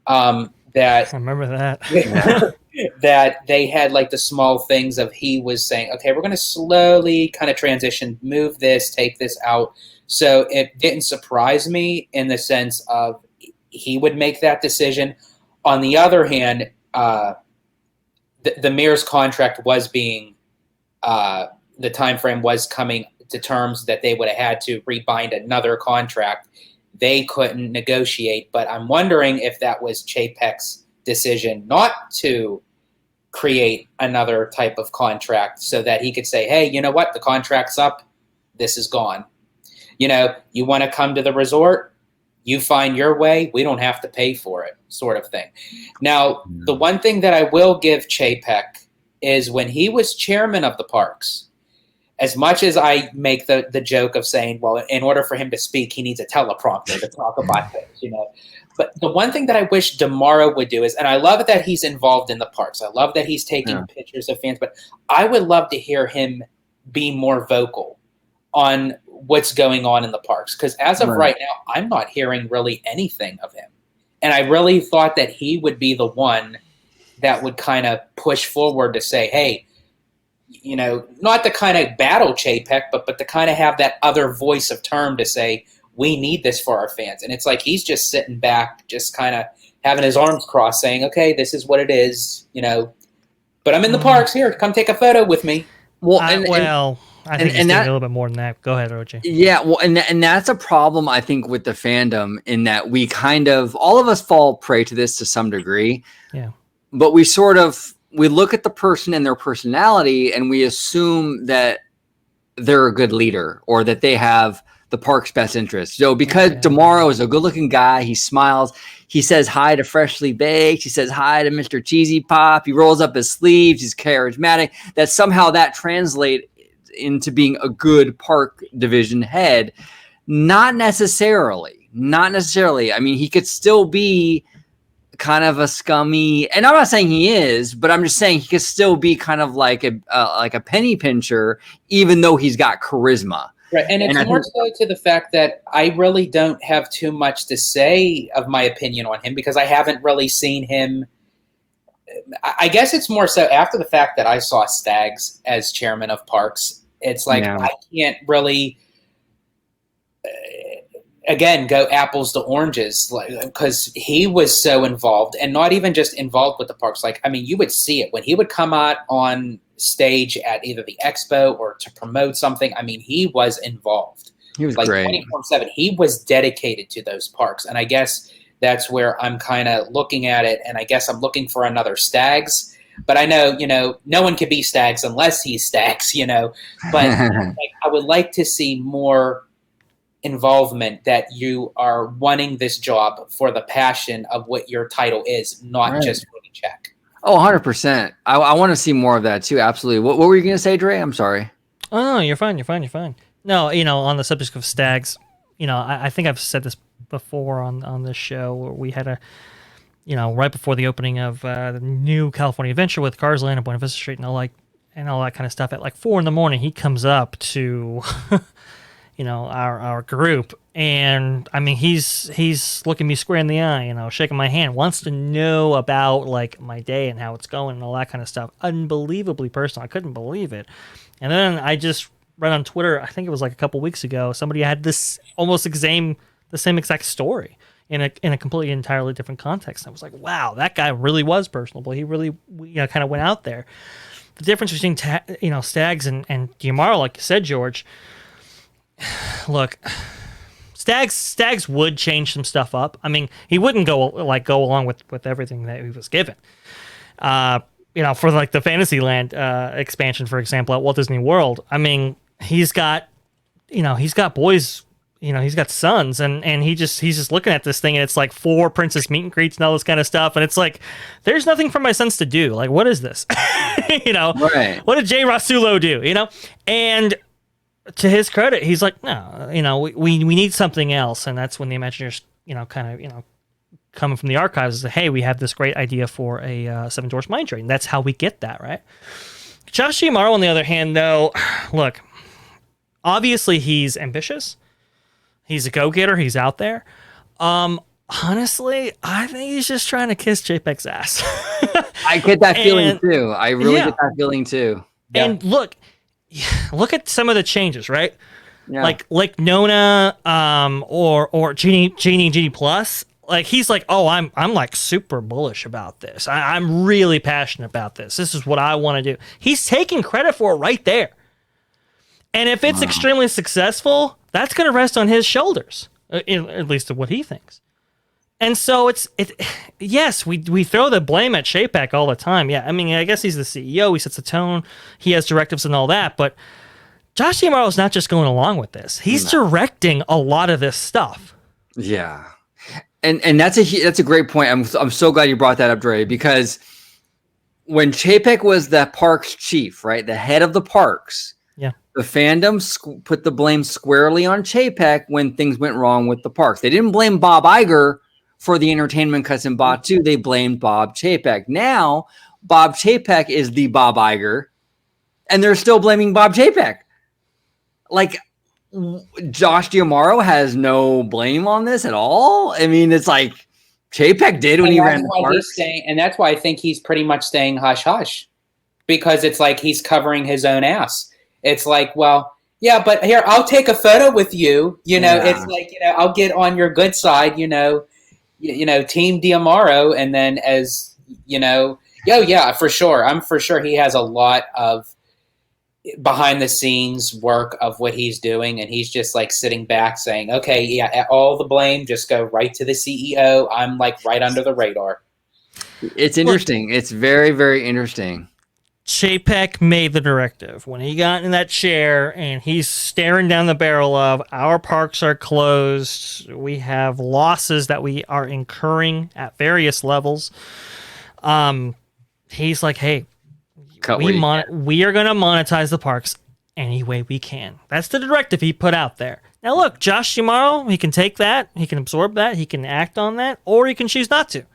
That I remember that. that they had like the small things of he was saying, okay, we're going to slowly kind of transition, move this, take this out. So it didn't surprise me in the sense of he would make that decision. On the other hand, the mayor's contract was being the time frame was coming to terms that they would have had to rebind another contract. They couldn't negotiate, but I'm wondering if that was Chapek's decision not to create another type of contract so that he could say, hey, you know what? The contract's up. This is gone. You want to come to the resort? You find your way. We don't have to pay for it, sort of thing. Now, the one thing that I will give Chapek is when he was chairman of the parks, as much as I make the joke of saying, well, in order for him to speak, he needs a teleprompter to talk about things, But the one thing that I wish Damaro would do is, and I love that he's involved in the parks. I love that he's taking pictures of fans, but I would love to hear him be more vocal on what's going on in the parks. Because as of right now, I'm not hearing really anything of him. And I really thought that he would be the one that would kind of push forward to say, hey, not to kind of battle Chapek, but to kind of have that other voice of term to say, we need this for our fans. And it's like he's just sitting back, just kind of having his arms crossed saying, okay, this is what it is, but I'm in the parks. Here, come take a photo with me. Well, I think he's doing a little bit more than that. Go ahead, OJ. Yeah, well, and that's a problem, I think, with the fandom, in that we kind of, all of us fall prey to this to some degree. Yeah. But we look at the person and their personality, and we assume that they're a good leader or that they have the park's best interest. So because Damaro is a good-looking guy, he smiles, he says hi to Freshly Baked, he says hi to Mr. Cheesy Pop, he rolls up his sleeves, he's charismatic, that somehow that translates into being a good park division head. Not necessarily. I mean, he could still be kind of a scummy, and I'm not saying he is, but I'm just saying he could still be kind of like a penny pincher, even though he's got charisma. Right, and it's more so to the fact that I really don't have too much to say of my opinion on him because I haven't really seen him. I guess it's more so after the fact that I saw Staggs as chairman of parks. It's like I can't really, again, go apples to oranges, because he was so involved, and not even just involved with the parks. Like, I mean, you would see it when he would come out on stage at either the expo or to promote something. I mean, he was involved. He was like great. 24/7. He was dedicated to those parks, and I guess that's where I'm kind of looking at it. And I guess I'm looking for another Staggs. But I know, no one can be Staggs unless he's Staggs, But I would like to see more involvement, that you are wanting this job for the passion of what your title is, not just for the check. Oh, 100%. I want to see more of that too. Absolutely. What were you going to say, Dre? I'm sorry. Oh, no, you're fine. No, on the subject of Staggs, I think I've said this before on this show, where we had a, right before the opening of the new California Adventure with Cars Land and Buena Vista Street and all that kind of stuff, at like 4 a.m, he comes up to, our group, and I mean, he's looking me square in the eye, shaking my hand, wants to know about like my day and how it's going and all that kind of stuff. Unbelievably personal. I couldn't believe it. And then I just read on Twitter, I think it was like a couple weeks ago, somebody had this almost the same exact story in a completely entirely different context. I was like, wow, that guy really was personable. He really kind of went out there. The difference between Staggs and Damaro, like you said, George. Look, Staggs would change some stuff up. I mean, he wouldn't go along with everything that he was given. For like the Fantasyland expansion, for example, at Walt Disney World. I mean, he's got boys. He's got sons, and he's just looking at this thing, and it's like 4 princess meet and greets and all this kind of stuff, and it's like, there's nothing for my sons to do. Like, what is this? Right. What did Jay Rasulo do? And to his credit, he's like, no, we need something else, and that's when the Imagineers, coming from the archives, is hey, we have this great idea for a Seven Dwarfs Mine Train. That's how we get that, right? Josh Damaro, on the other hand, though, look, obviously he's ambitious. He's a go-getter. He's out there. Honestly, I think he's just trying to kiss JPEG's ass. I get that feeling too. I really get that feeling too. Yeah. And look at some of the changes, right? Yeah. Like Nona, or Genie Plus. Like, he's like, oh, I'm like super bullish about this. I'm really passionate about this. This is what I want to do. He's taking credit for it right there. And if it's extremely successful, that's going to rest on his shoulders, at least of what he thinks. And so yes, we throw the blame at Chapek all the time. Yeah, I mean, I guess he's the CEO. He sets the tone. He has directives and all that. But Josh Damaro is not just going along with this. He's directing a lot of this stuff. Yeah, and that's a great point. I'm so glad you brought that up, Dre, because when Chapek was the parks chief, right, the head of the parks. Yeah. The fandom put the blame squarely on Chapek when things went wrong with the parks. They didn't blame Bob Iger for the entertainment cuts in Batu. They blamed Bob Chapek. Now, Bob Chapek is the Bob Iger, and they're still blaming Bob Chapek. Like, Josh D'Amaro has no blame on this at all. I mean, it's like Chapek did when he ran the parks. And that's why I think he's pretty much staying hush-hush, because it's like he's covering his own ass. It's like, well, yeah, but here, I'll take a photo with you. You know, It's like, I'll get on your good side, Team D'Amaro. And then yeah, for sure. I'm for sure he has a lot of behind the scenes work of what he's doing. And he's just like sitting back saying, okay, yeah, all the blame, just go right to the CEO. I'm like right under the radar. It's interesting. It's very, very interesting. Chapek made the directive when he got in that chair and he's staring down the barrel of our parks are closed. We have losses that we are incurring at various levels. He's like, hey, we are going to monetize the parks any way we can. That's the directive he put out there. Now, look, Josh D'Amaro, he can take that. He can absorb that. He can act on that, or he can choose not to.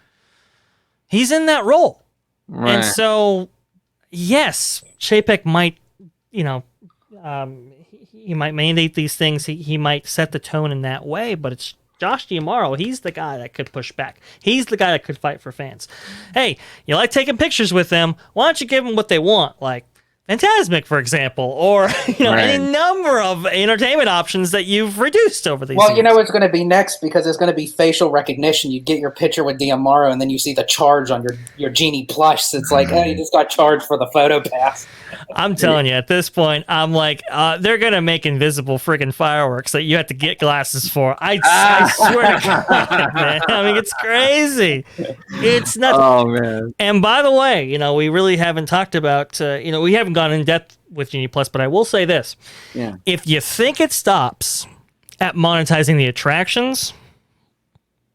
He's in that role. Right. And so, yes, Chapek might, he might mandate these things. He might set the tone in that way, but it's Josh D'Amaro. He's the guy that could push back. He's the guy that could fight for fans. Hey, you like taking pictures with them? Why don't you give them what they want? Like Fantasmic, for example, or any number of entertainment options that you've reduced over these years. Well, you know what's going to be next, because it's going to be facial recognition. You get your picture with D'Amaro, and then you see the charge on your Genie plush. It's like, hey, you just got charged for the photo pass. I'm telling you, at this point, I'm like, they're going to make invisible friggin' fireworks that you have to get glasses for. I swear to God, man. I mean, it's crazy. It's nuts. Oh, man. And by the way, we really haven't talked about, we haven't gone in depth with Genie Plus, but I will say this. Yeah. If you think it stops at monetizing the attractions,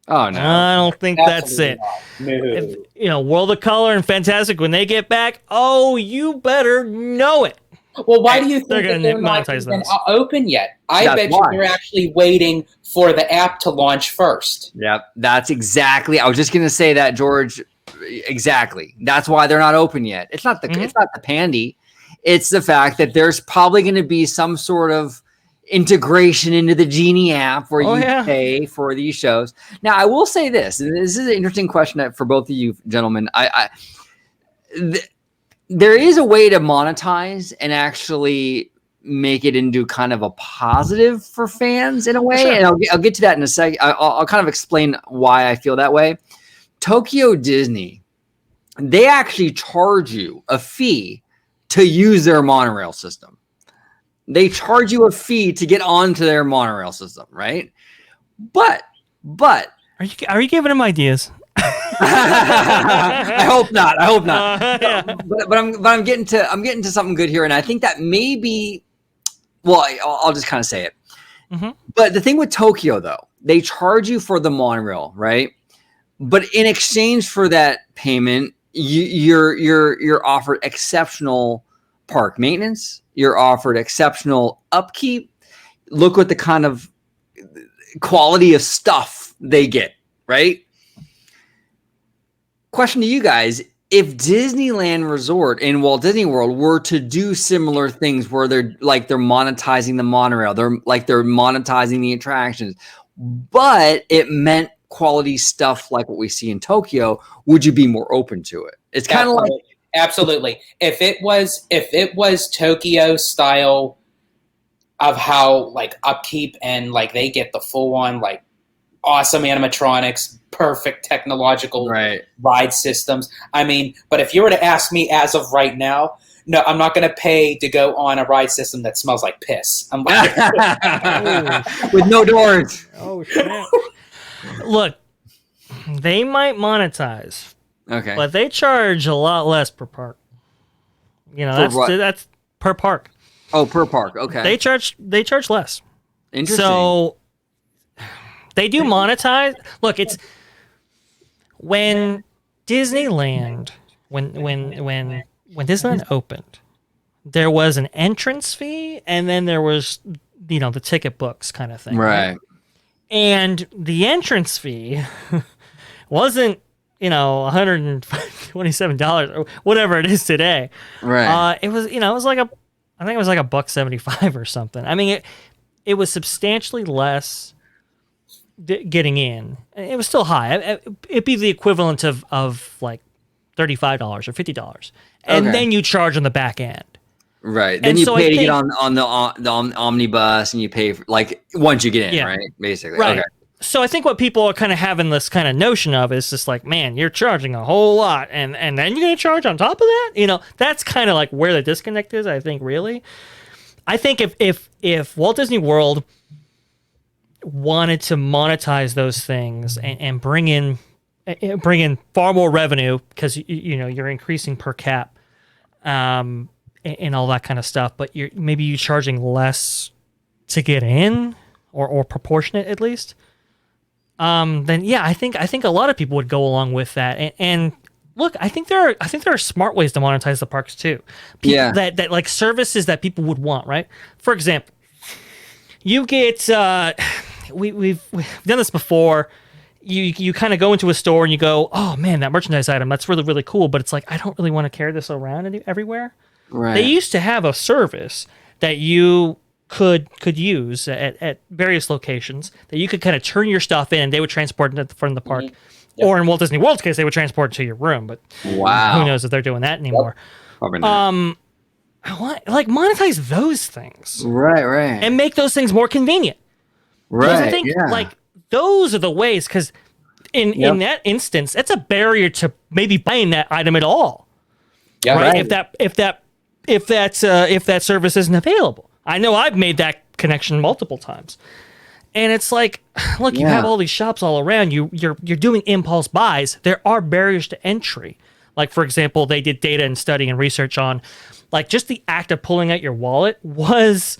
oh, no. I don't think that's it. No. World of Color and Fantastic, when they get back, you better know it. Well, why do you think they're going to monetize not those? Open yet? I bet you they're actually waiting for the app to launch first. Yep, that's exactly. I was just going to say that, George. Exactly. That's why they're not open yet. It's not the it's not the pandy. It's the fact that there's probably going to be some sort of integration into the Genie app where you pay for these shows. Now, I will say this, and this is an interesting question for both of you gentlemen. There is a way to monetize and actually make it into kind of a positive for fans in a way. Sure. And I'll get to that in a second. I'll kind of explain why I feel that way. Tokyo Disney, they actually charge you a fee to use their monorail system. They charge you a fee to get onto their monorail system, right? But are you giving them ideas? I hope not. Yeah. But I'm getting to something good here, and I think that maybe. Well, I'll just kind of say it. Mm-hmm. But the thing with Tokyo, though, they charge you for the monorail, right? But in exchange for that payment, you're offered exceptional park maintenance. You're offered exceptional upkeep. Look what the kind of quality of stuff they get, right? Question to you guys. If Disneyland Resort and Walt Disney World were to do similar things where they're monetizing the monorail, they're monetizing the attractions, but it meant quality stuff like what we see in Tokyo, would you be more open to it? It's kind of like absolutely. If it was Tokyo style of how like upkeep and like they get the full on like awesome animatronics, perfect technological ride systems. I mean, but if you were to ask me as of right now, no, I'm not going to pay to go on a ride system that smells like piss. I'm like, with no doors. Oh shit. Look, they might monetize. Okay. But they charge a lot less per park. That's per park. Oh, per park. Okay. They charge less. Interesting. So they do monetize. Look, it's when Disneyland when Disneyland opened, there was an entrance fee, and then there was, the ticket books kind of thing. Right. And the entrance fee wasn't, $127 or whatever it is today. Right. It was, I think it was like $1.75 or something. I mean, it was substantially less getting in. It was still high. It'd be the equivalent of like $35 or $50, and then you charge on the back end. Right. Then you pay to get on the omnibus, and you pay for, like, once you get in, right? Basically. Right. Okay. So I think what people are kind of having this kind of notion of is just like, man, you're charging a whole lot, and then you're going to charge on top of that? That's kind of like where the disconnect is, I think, really. I think if Walt Disney World wanted to monetize those things and bring in far more revenue, because you're increasing per cap, and all that kind of stuff, but maybe you're charging less to get in, or proportionate at least. Then yeah, I think a lot of people would go along with that. And look, I think there are smart ways to monetize the parks too. That like services that people would want, right? For example, you get we've done this before. You kind of go into a store and you go, oh man, that merchandise item, that's really, really cool, but it's like, I don't really want to carry this around everywhere. Right. They used to have a service that you could use at various locations that you could kind of turn your stuff in, and they would transport it from the park. Yep. Or in Walt Disney World's case, they would transport it to your room. But who knows if they're doing that anymore? Probably not. Like monetize those things, right, and make those things more convenient. Right. Because I think like those are the ways. Because in that instance, it's a barrier to maybe buying that item at all. Yeah, right. If that service isn't available. I know I've made that connection multiple times. And it's like, look, you have all these shops all around you. You're doing impulse buys. There are barriers to entry. Like, for example, they did data and study and research on, like, just the act of pulling out your wallet was,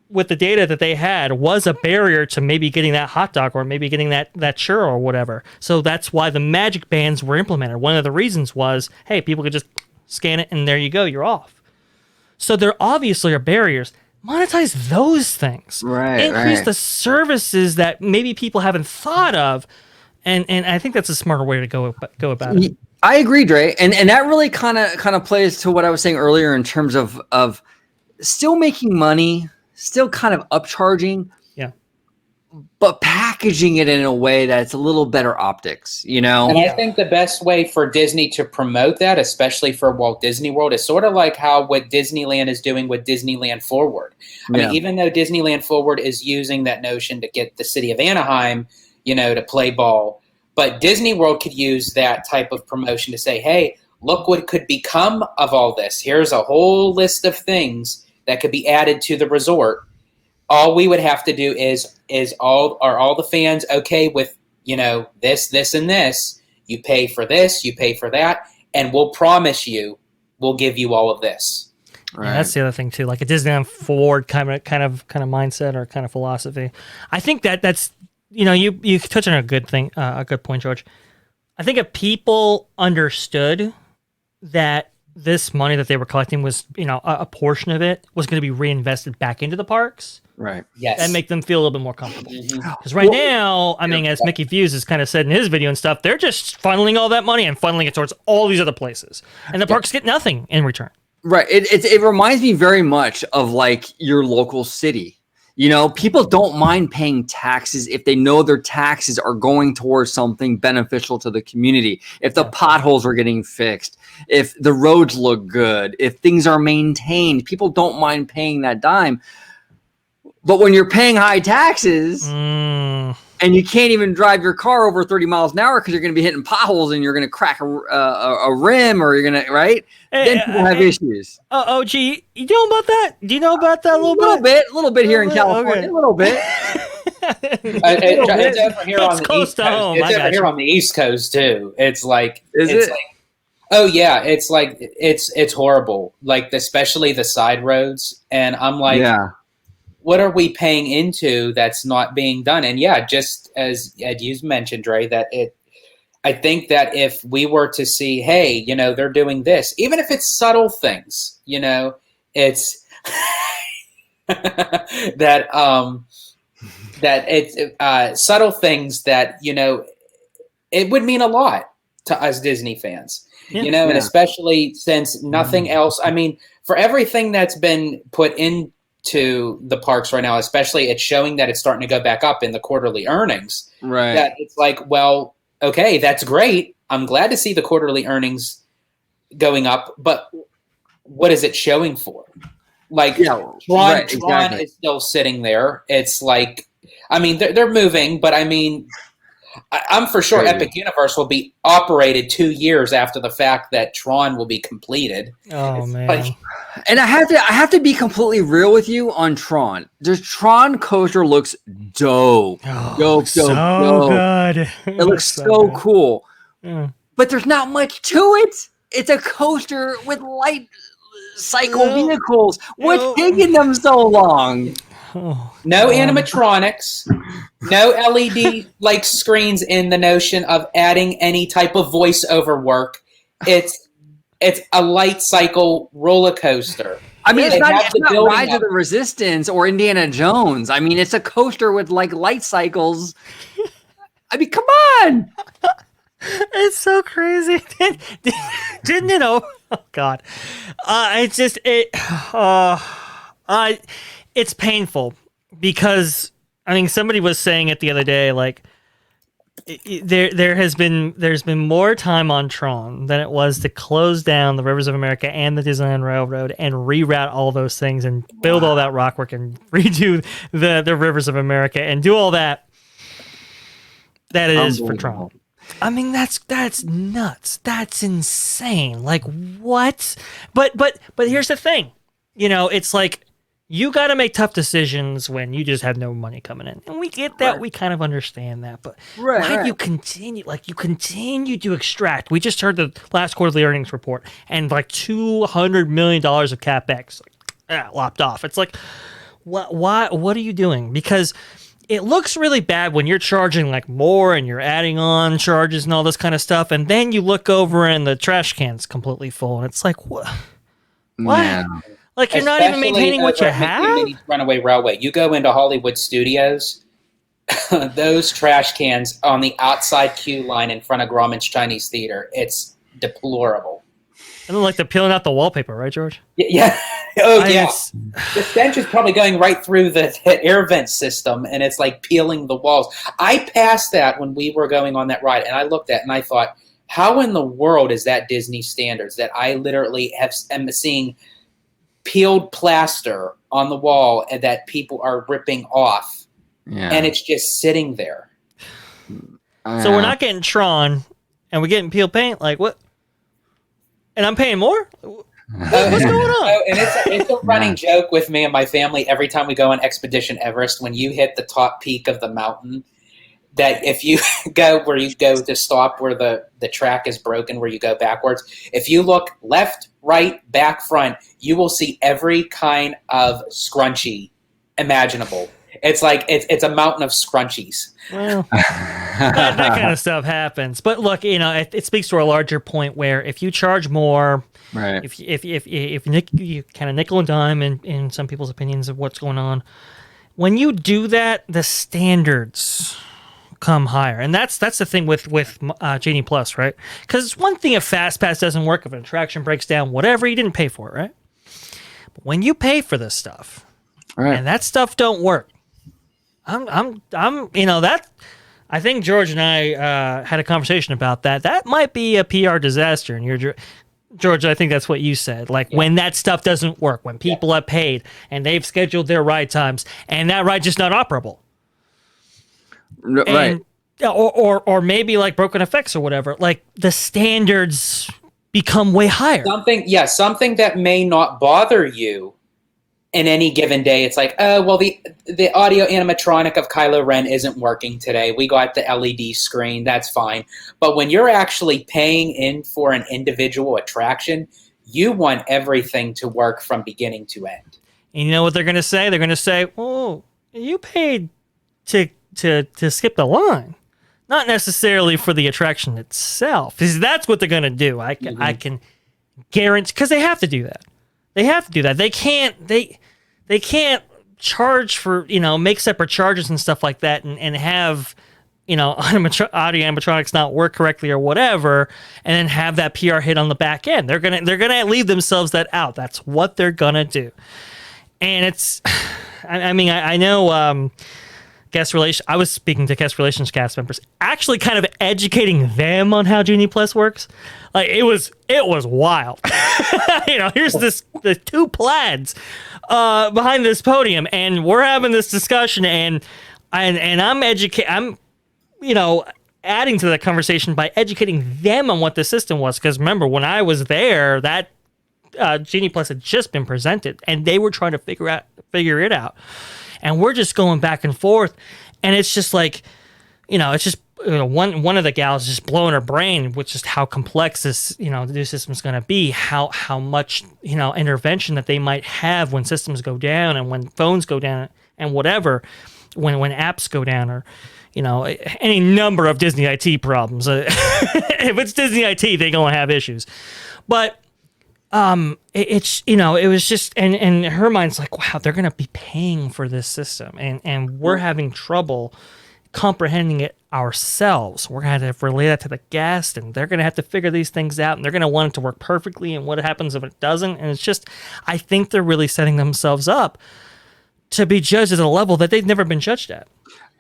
with the data that they had, was a barrier to maybe getting that hot dog or maybe getting that churro or whatever. So that's why the magic bands were implemented. One of the reasons was, hey, people could just scan it and there you go, you're off. So there obviously are barriers. Monetize those things. Right. Increase the services that maybe people haven't thought of. And I think that's a smarter way to go about it. I agree, Dre. And that really kind of plays to what I was saying earlier in terms of still making money, still kind of upcharging. Yeah. But packaging it in a way that's a little better optics, And I think the best way for Disney to promote that, especially for Walt Disney World, is sort of like what Disneyland is doing with Disneyland Forward. I mean, even though Disneyland Forward is using that notion to get the city of Anaheim, to play ball, but Disney World could use that type of promotion to say, hey, look what could become of all this. Here's a whole list of things that could be added to the resort. All we would have to do is all the fans okay with, this, and this? You pay for this, you pay for that, and we'll promise you we'll give you all of this. Right. Yeah, that's the other thing too, like a Disneyland Forward kind of mindset or kind of philosophy. I think that's you touched on a good thing, a good point, George. I think if people understood that this money that they were collecting was, a portion of it was going to be reinvested back into the parks. Right. Yes. And make them feel a little bit more comfortable. Because now, I mean, as Mickey Views has kind of said in his video and stuff, they're just funneling all that money and funneling it towards all these other places. And the parks get nothing in return. Right. It reminds me very much of like your local city. People don't mind paying taxes if they know their taxes are going towards something beneficial to the community. If the potholes are getting fixed, if the roads look good, if things are maintained, people don't mind paying that dime. But when you're paying high taxes and you can't even drive your car over 30 miles an hour because you're going to be hitting potholes and you're going to crack a rim or you're going to, right? Then people have issues. Gee, you know about that? Do you know about that a little bit? A little bit here in California. Okay. A little bit. It's over here on the East Coast. It's over here on the East Coast too. It's like, oh yeah, it's like it's horrible. Like especially the side roads, and I'm like, what are we paying into that's not being done? And just as you mentioned, Dre, I think that if we were to see, hey, they're doing this, even if it's subtle things, It's that it's subtle things that, you know, it would mean a lot to us Disney fans, you know, and especially since nothing else, I mean, for everything that's been put into the parks right now, especially it's showing that it's starting to go back up in the quarterly earnings. Right. That it's like, well, okay, that's great. I'm glad to see the quarterly earnings going up, but what is it showing for? Like, Tron is still sitting there. It's like, I mean, they're moving, but I mean, I'm for sure Epic Universe will be operated 2 years after the fact that Tron will be completed. Oh, it's man. Like, and I have to be completely real with you on Tron. The Tron coaster looks dope. Dope. Good. It looks so cool. Yeah. But there's not much to it. It's a coaster with light cycle vehicles. What's taking them so long? No animatronics, no LED like screens in the notion of adding any type of voiceover work. It's a light cycle roller coaster. I mean, it's not Rise of the Resistance or Indiana Jones. I mean, it's a coaster with like light cycles. I mean, come on. It's so crazy. Didn't it? Oh God. It's painful because I mean somebody was saying it the other day, like there's been more time on Tron than it was to close down the Rivers of America and the Disneyland Railroad and reroute all those things and build all that rockwork and redo the Rivers of America and do all that it is for Tron. I mean, that's nuts. That's insane. Like, what? But here's the thing. You know, it's like you got to make tough decisions when you just have no money coming in. And we get that. Right. We kind of understand that. But why do you continue? Like, you continue to extract. We just heard the last quarterly earnings report and like $200 million of CapEx lopped off. It's like, what are you doing? Because it looks really bad when you're charging like more and you're adding on charges and all this kind of stuff, and then you look over and the trash can's completely full, and it's like, what? Man. Like you're not even maintaining what you have? Runaway Railway. You go into Hollywood Studios, those trash cans on the outside queue line in front of Grauman's Chinese Theater, it's deplorable. And then, like, they're peeling out the wallpaper, right, George? Yeah. Oh, yeah. The stench is probably going right through the air vent system, and it's, like, peeling the walls. I passed that when we were going on that ride, and I looked at it, and I thought, how in the world is that Disney standards that I literally am seeing peeled plaster on the wall and that people are ripping off, and it's just sitting there. So we're not getting Tron, and we're getting peeled paint? Like, what? And I'm paying more? What's going on? And it's a running joke with me and my family every time we go on Expedition Everest. When you hit the top peak of the mountain, that if you go where you go to stop where the track is broken, where you go backwards, if you look left, right, back, front, you will see every kind of scrunchie imaginable. It's like it's a mountain of scrunchies. Well, that kind of stuff happens. But look, you know, it speaks to a larger point where if you charge more, right? If you kind of nickel and dime in some people's opinions of what's going on, when you do that, the standards come higher, and that's the thing with Genie Plus, right? Because one thing if Fast Pass doesn't work, if an attraction breaks down, whatever, you didn't pay for it, right? But when you pay for this stuff, and that stuff don't work. I'm you know, that I think George and I had a conversation about that. That might be a PR disaster. And George, I think that's what you said. Like when that stuff doesn't work, when people have paid and they've scheduled their ride times and that ride just not operable. Right. Or maybe like broken effects or whatever. Like the standards become way higher. Something that may not bother you in any given day. It's like, oh, well, the audio animatronic of Kylo Ren isn't working today. We got the LED screen. That's fine. But when you're actually paying in for an individual attraction, you want everything to work from beginning to end. And you know what they're going to say? They're going to say, oh, you paid to skip the line. Not necessarily for the attraction itself. Because that's what they're going to do. I can guarantee, because they have to do that. They have to do that. They can't charge for, make separate charges and stuff like that and have, audio animatronics not work correctly or whatever, and then have that PR hit on the back end. They're gonna leave themselves that out. That's what they're gonna do. And it's, I know I was speaking to guest relations cast members, actually kind of educating them on how Genie Plus works. Like it was wild. Here's the two plaids behind this podium, and we're having this discussion, and I'm adding to the conversation by educating them on what the system was. Because remember, when I was there, that Genie Plus had just been presented, and they were trying to figure it out. And we're just going back and forth, and it's just like, it's just one of the gals just blowing her brain with just how complex this the new system is going to be, how much intervention that they might have when systems go down and when phones go down and whatever, when apps go down, or any number of Disney IT problems. If it's Disney IT, they're going to have issues, but. It was just, and her mind's like, wow, they're going to be paying for this system, and we're having trouble comprehending it ourselves. We're going to have to relay that to the guest, and they're going to have to figure these things out, and they're going to want it to work perfectly, and what happens if it doesn't. And it's just, I think they're really setting themselves up to be judged at a level that they've never been judged at.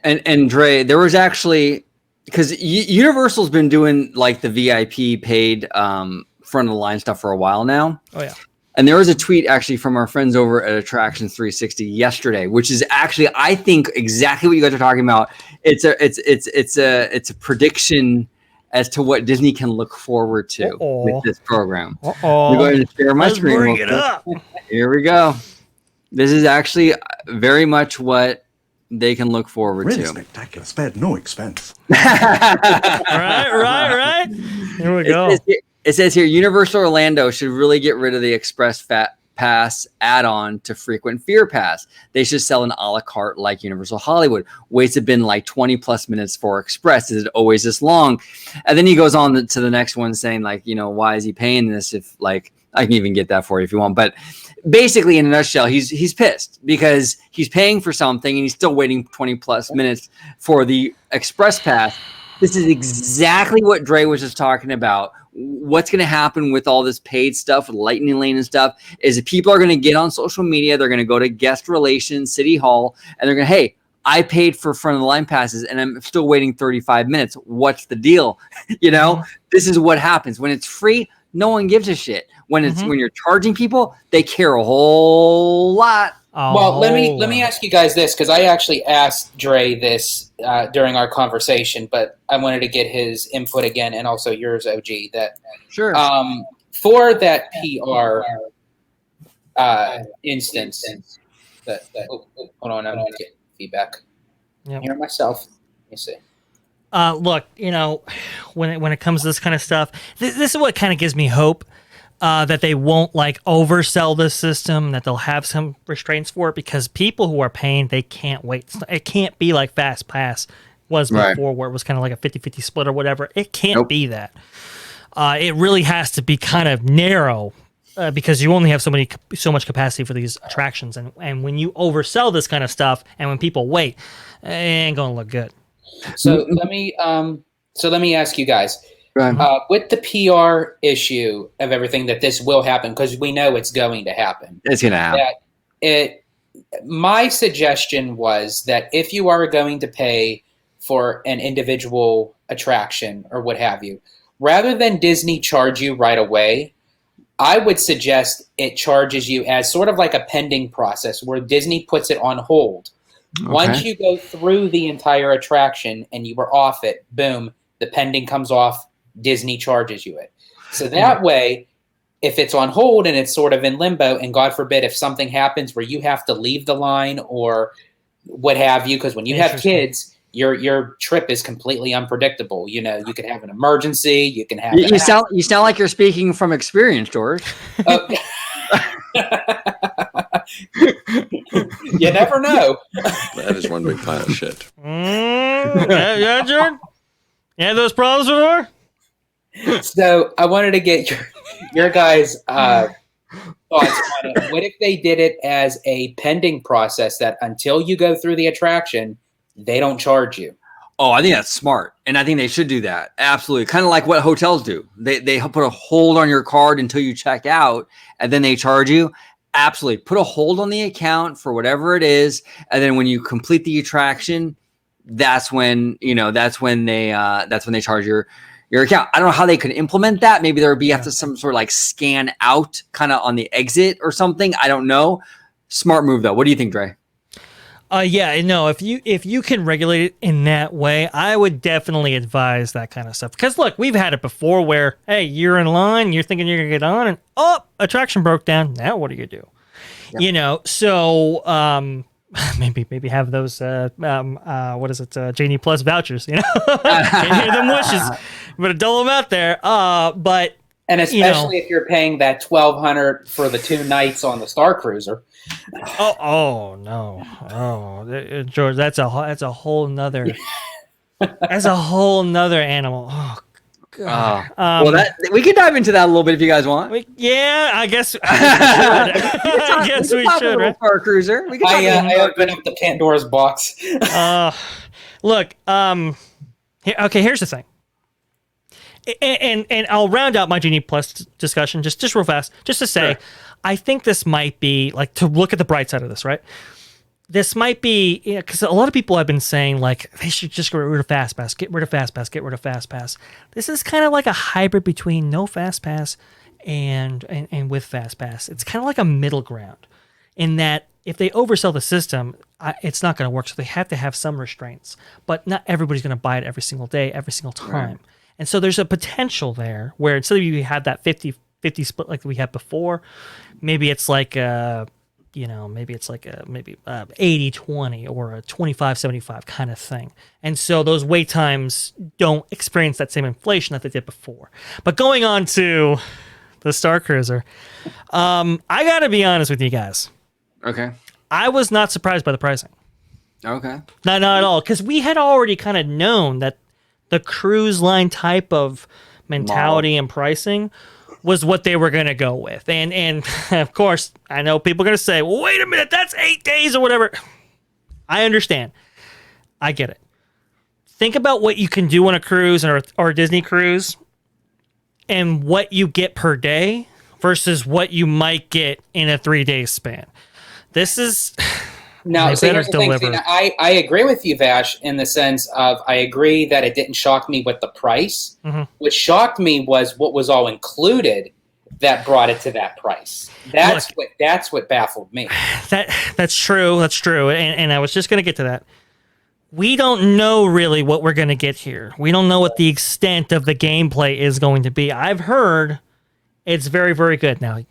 And Dre, there was actually, because Universal's been doing like the VIP paid, front of the line stuff for a while now. Oh yeah. And there was a tweet actually from our friends over at Attractions 360 yesterday, which is actually, I think, exactly what you guys are talking about. It's a prediction as to what Disney can look forward to with this program. I'm going to share my screen. Bring it up. Here we go. This is actually very much what they can look forward really to. Spectacular. Spared no expense. Right. Here we go. It says here, Universal Orlando should really get rid of the Express Pass add-on to Frequent Fear Pass. They should sell an a la carte like Universal Hollywood. Waits have been like 20 plus minutes for Express. Is it always this long? And then he goes on to the next one saying like, why is he paying this if like, I can even get that for you if you want. But basically in a nutshell, he's pissed because he's paying for something and he's still waiting 20 plus minutes for the Express Pass. This is exactly what Dre was just talking about. What's going to happen with all this paid stuff with Lightning Lane and stuff is that people are going to get on social media. They're going to go to guest relations, City Hall, and they're going to, hey, I paid for front of the line passes and I'm still waiting 35 minutes. What's the deal? This is what happens when it's free. No one gives a shit. When it's when you're charging people, they care a whole lot. Well, let me ask you guys this, because I actually asked Dre this during our conversation, but I wanted to get his input again, and also yours, OG. That sure. For that PR instance, hold on, I'm going to get feedback. Yep. Hear myself. Let me see. Look, when it comes to this kind of stuff, this is what kind of gives me hope. That they won't like oversell this system, that they'll have some restraints for it, because people who are paying, they can't wait. It can't be like Fast Pass was before, where it was kind of like a 50-50 split or whatever. It can't be that. It really has to be kind of narrow because you only have so much capacity for these attractions. And when you oversell this kind of stuff and when people wait, it ain't going to look good. So let me ask you guys. With the PR issue of everything that this will happen, because we know it's going to happen. It's going to happen. My suggestion was that if you are going to pay for an individual attraction or what have you, rather than Disney charge you right away, I would suggest it charges you as sort of like a pending process where Disney puts it on hold. Okay. Once you go through the entire attraction and you were off it, boom, the pending comes off. Disney charges you it. So that way, if it's on hold and it's sort of in limbo, and God forbid if something happens where you have to leave the line or what have you, because when you have kids, your trip is completely unpredictable. You could have an emergency. You can have. You sound like you're speaking from experience, George. You never know. That is one big pile of shit. Yeah, George. You had those problems before? So I wanted to get your guys' thoughts on it. What if they did it as a pending process that until you go through the attraction, they don't charge you? Oh, I think that's smart, and I think they should do that. Absolutely, kind of like what hotels do. They put a hold on your card until you check out, and then they charge you. Absolutely, put a hold on the account for whatever it is, and then when you complete the attraction, that's when they charge your account. I don't know how they could implement that. Maybe there would be after some sort of like scan out kind of on the exit or something. I don't know. Smart move though. What do you think, Dre? Yeah, no, if you can regulate it in that way, I would definitely advise that kind of stuff. Because look, we've had it before where, hey, you're in line, you're thinking you're gonna get on, and attraction broke down. Now what do you do? Yep. You know, so maybe have those what is it, Genie Plus vouchers, you know? Can't hear them wishes. But dole them out there. And especially if you're paying that $1,200 for the 2 nights on the Star Cruiser. Oh no! George, that's a whole nother animal. Oh God. Well, we could dive into that a little bit if you guys want. I guess we should. I guess we should. Right? Star Cruiser. I opened up the Pandora's box. Look. Here's the thing. And I'll round out my Genie Plus discussion just real fast, just to say, sure. I think this might be, like, to look at the bright side of this, right? This might be, because a lot of people have been saying, like, they should just get rid of FastPass, get rid of FastPass. This is kind of like a hybrid between no FastPass and with FastPass. It's kind of like a middle ground in that if they oversell the system, it's not going to work. So they have to have some restraints, but not everybody's going to buy it every single day, every single time. Right. And so there's a potential there where instead of you had that 50-50 split like we had before, maybe it's like maybe 80-20 or a 25-75 kind of thing. And so those wait times don't experience that same inflation that they did before. But going on to the Star Cruiser, I got to be honest with you guys. Okay. I was not surprised by the pricing. Okay. Not at all, because we had already kind of known that the cruise line type of mentality and pricing was what they were going to go with. And of course, I know people are going to say, well, wait a minute, that's 8 days or whatever. I understand. I get it. Think about what you can do on a cruise or a Disney cruise and what you get per day versus what you might get in a 3-day span. This is... Now, so here's the thing. See, I agree with you, Vash, in the sense of I agree that it didn't shock me with the price. Mm-hmm. What shocked me was what was all included that brought it to that price. That's what baffled me. That's true. That's true. And I was just going to get to that. We don't know really what we're going to get here. We don't know what the extent of the gameplay is going to be. I've heard it's very, very good. Now,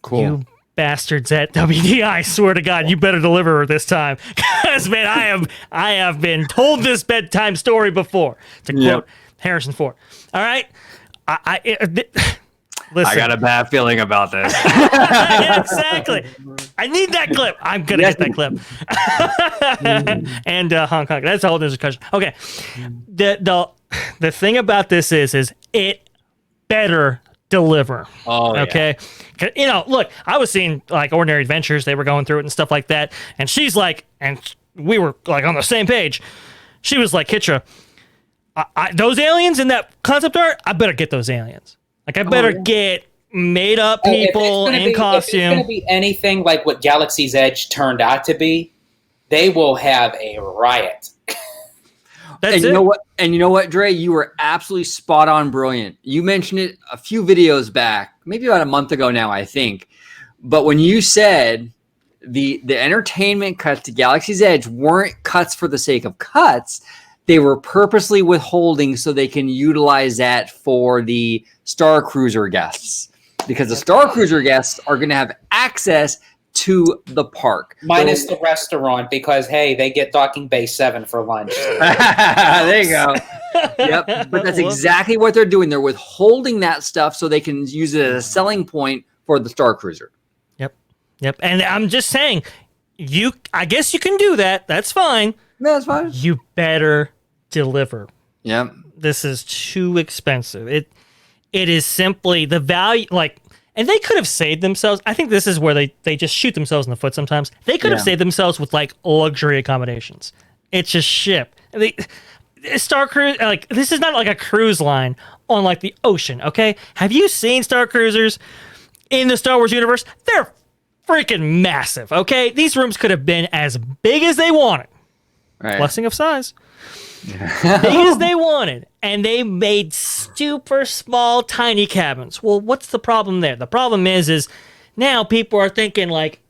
cool. You bastards at WD, I swear to God, you better deliver this time. Because, man, I have been told this bedtime story before, to quote Harrison Ford. All right? Listen. I got a bad feeling about this. Exactly. I need that clip. I'm going to get that clip. And Hong Kong. That's a whole different discussion. Okay. The thing about this is it better deliver. Oh, okay. Yeah. You know, look, I was seeing like Ordinary Adventures. They were going through it and stuff like that. And she's like, and we were like on the same page. She was like, Kitra, those aliens in that concept art, I better get those aliens. Like, I better get made up people in costume. If it's going to be anything like what Galaxy's Edge turned out to be, they will have a riot. You know what, Dre? You were absolutely spot on brilliant. You mentioned it a few videos back, maybe about a month ago now, I think. But when you said the entertainment cuts to Galaxy's Edge weren't cuts for the sake of cuts, they were purposely withholding so they can utilize that for the Star Cruiser guests. Because the Star Cruiser guests are going to have access to the park. Minus the restaurant, because, hey, they get Docking Bay 7 for lunch. There you go. Yep. But that's exactly what they're doing. They're withholding that stuff so they can use it as a selling point for the Star Cruiser. Yep. And I'm just saying, I guess you can do that. That's fine. No, that's fine. You better deliver. Yep. This is too expensive. It is simply the value, like, And they could have saved themselves. I think this is where they just shoot themselves in the foot sometimes. They could have saved themselves with like luxury accommodations. It's just ship. Star Cruise, like, this is not like a cruise line on like the ocean, okay? Have you seen Star Cruisers in the Star Wars universe? They're freaking massive, okay? These rooms could have been as big as they wanted. Right. Blessing of size. Big as they wanted. And they made super small, tiny cabins. Well, what's the problem there? The problem is now people are thinking like,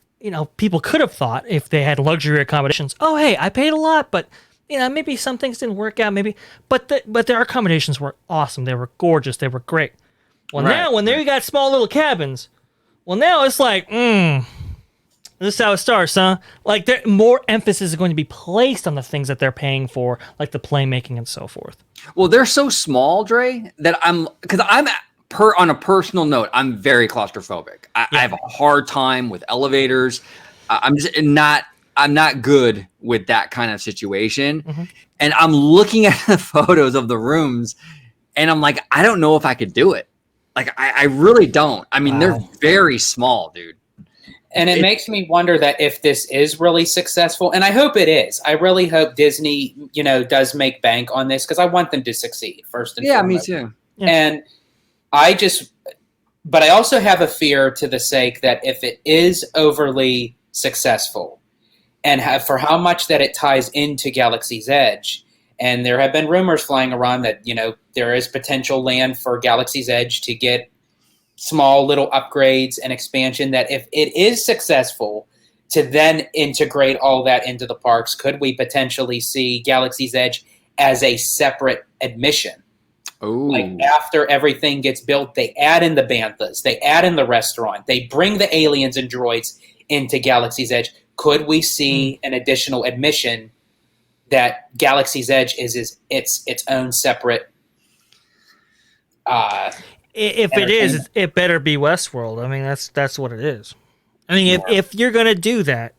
people could have thought if they had luxury accommodations, oh, hey, I paid a lot, but maybe some things didn't work out, maybe. But their accommodations were awesome. They were gorgeous. They were great. Well, now when you got small little cabins, well, now it's like, this is how it starts, huh? Like, more emphasis is going to be placed on the things that they're paying for, like the playmaking and so forth. Well, they're so small, Dre, that on a personal note, I'm very claustrophobic. I have a hard time with elevators. I'm not good with that kind of situation. Mm-hmm. And I'm looking at the photos of the rooms and I'm like, I don't know if I could do it. Like, I really don't. I mean, They're very small, dude. And it makes me wonder that if this is really successful, and I hope it is. I really hope Disney, does make bank on this because I want them to succeed first and foremost. Me too. Yeah. And but I also have a fear to the sake that if it is overly successful and for how much that it ties into Galaxy's Edge, and there have been rumors flying around that, there is potential land for Galaxy's Edge to get small little upgrades and expansion, that if it is successful to then integrate all that into the parks, could we potentially see Galaxy's Edge as a separate admission? Ooh. Like, after everything gets built, they add in the banthas, they add in the restaurant, they bring the aliens and droids into Galaxy's Edge. Could we see an additional admission that Galaxy's Edge is its own separate if it is, it better be Westworld. I mean, that's what it is. I mean, if you're gonna do that,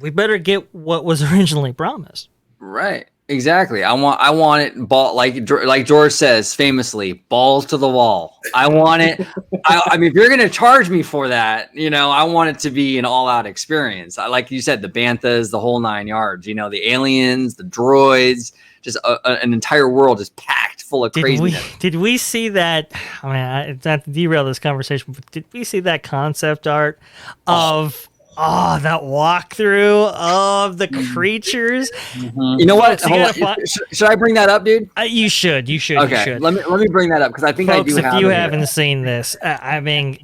we better get what was originally promised. Right. Exactly. I want it like George says famously, balls to the wall. I want it. I mean, if you're gonna charge me for that, I want it to be an all-out experience. Like you said, the banthas, the whole 9 yards. The aliens, the droids, just an entire world just packed full of craziness. Did we see that? I mean, not to derail this conversation, but did we see that concept art of? Oh, that walkthrough of the creatures. Mm-hmm. You know what? Should I bring that up, dude? You should. You should. Okay. You should. Let me bring that up because I think Folks, I do. If you haven't seen this, I mean,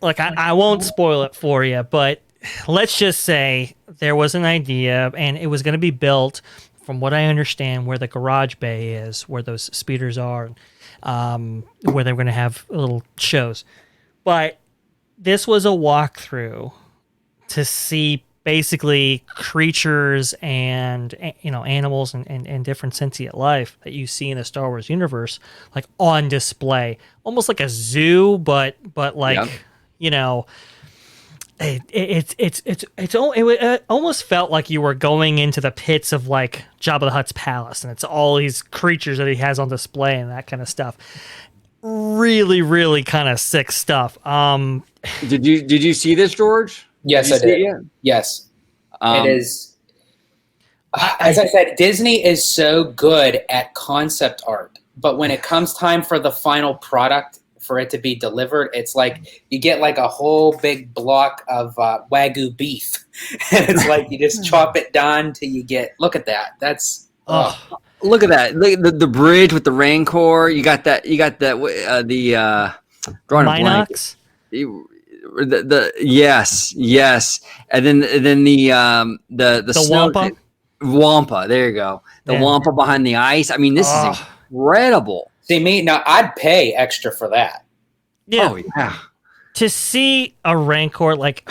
like I won't spoil it for you, but let's just say there was an idea, and it was going to be built, from what I understand, where the garage bay is, where those speeders are, where they're going to have little shows. But this was a walkthrough to see basically creatures and animals and different sentient life that you see in the Star Wars universe, like on display, almost like a zoo, but like it almost felt like you were going into the pits of like Jabba the Hutt's palace, and it's all these creatures that he has on display and that kind of stuff. Really, really kind of sick stuff. Did you see this, George? Yes, I did. Yes. It is. As I said, Disney is so good at concept art, but when it comes time for the final product, for it to be delivered, it's like you get like a whole big block of Wagyu beef, and it's like you just chop it down till you get. Look at that. That's. Look at that. The bridge with the Rancor. You got that. The drawing a blank. Minox? Yes, and then the Wampa. Wampa. There you go. The Wampa behind the ice. I mean, this is incredible. See now, I'd pay extra for that. Yeah. Oh yeah. To see a Rancor, like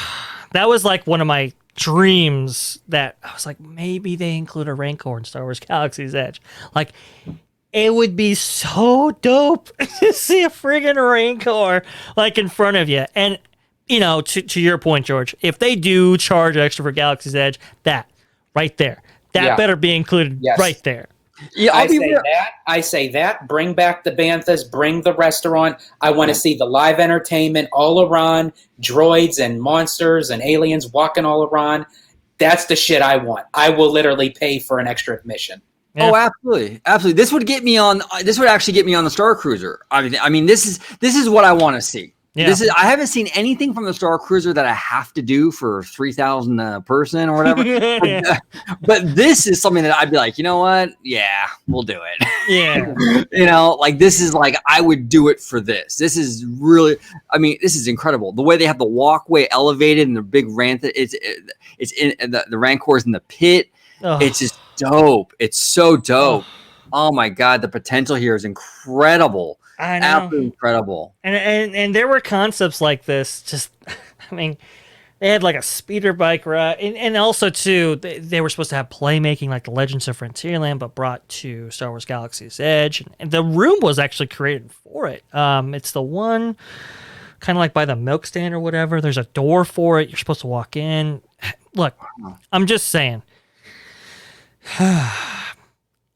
that was like one of my dreams. That I was like, maybe they include a Rancor in Star Wars Galaxy's Edge. Like, it would be so dope to see a friggin' Rancor like in front of you. And to your point, George, if they do charge extra for Galaxy's Edge, that right there, that better be included right there. Yeah, I say that. I say that. Bring back the banthas. Bring the restaurant. I want to see the live entertainment all around. Droids and monsters and aliens walking all around. That's the shit I want. I will literally pay for an extra admission. Yeah. Oh, absolutely, absolutely. This would get me on. This would actually get me on the Star Cruiser. I mean, this is what I want to see. Yeah. I haven't seen anything from the Star Cruiser that I have to do for 3,000 a person or whatever. But this is something that I'd be like, you know what? Yeah, we'll do it. Yeah. You know, like this is like I would do it for this. This is really, I mean, this is incredible. The way they have the walkway elevated and the big ramp. It's in the Rancor's in the pit. Oh. It's just dope. It's so dope. Oh my god, the potential here is incredible. I know. Absolutely incredible. And there were concepts like this. Just, I mean, they had like a speeder bike ride, and also too, they were supposed to have playmaking like the Legends of Frontierland, but brought to Star Wars Galaxy's Edge, and the room was actually created for it. It's the one kind of like by the milk stand or whatever. There's a door for it. You're supposed to walk in. Look, I'm just saying.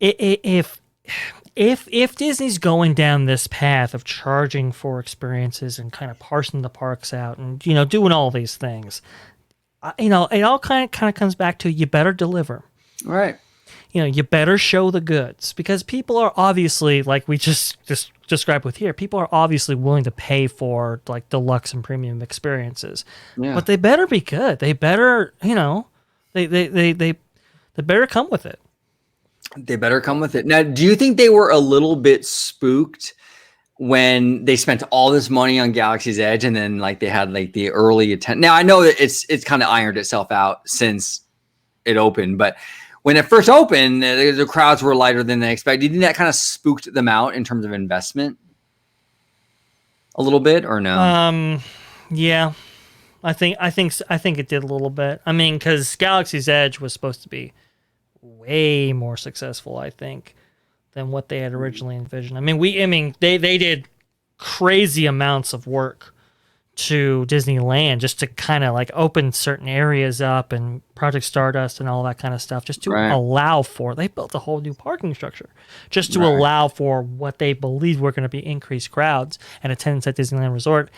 If Disney's going down this path of charging for experiences and kind of parsing the parks out and doing all these things, it all kind of comes back to you better deliver. Right. You better show the goods, because people are obviously, like we just described with here, people are obviously willing to pay for like deluxe and premium experiences. Yeah. But they better be good. They better, they better come with it. They better come with it. Now, do you think they were a little bit spooked when they spent all this money on Galaxy's Edge and then like they had like the early attempt? Now, I know that it's kind of ironed itself out since it opened, but when it first opened, the crowds were lighter than they expected. Do you think that kind of spooked them out in terms of investment a little bit, or no? Yeah, I think it did a little bit. I mean, because Galaxy's Edge was supposed to be way more successful, I think, than what they had originally envisioned. I mean, they did crazy amounts of work to Disneyland just to kind of like open certain areas up, and Project Stardust and all that kind of stuff, just to allow for. They built a whole new parking structure just to allow for what they believed were going to be increased crowds and attendance at Disneyland Resort.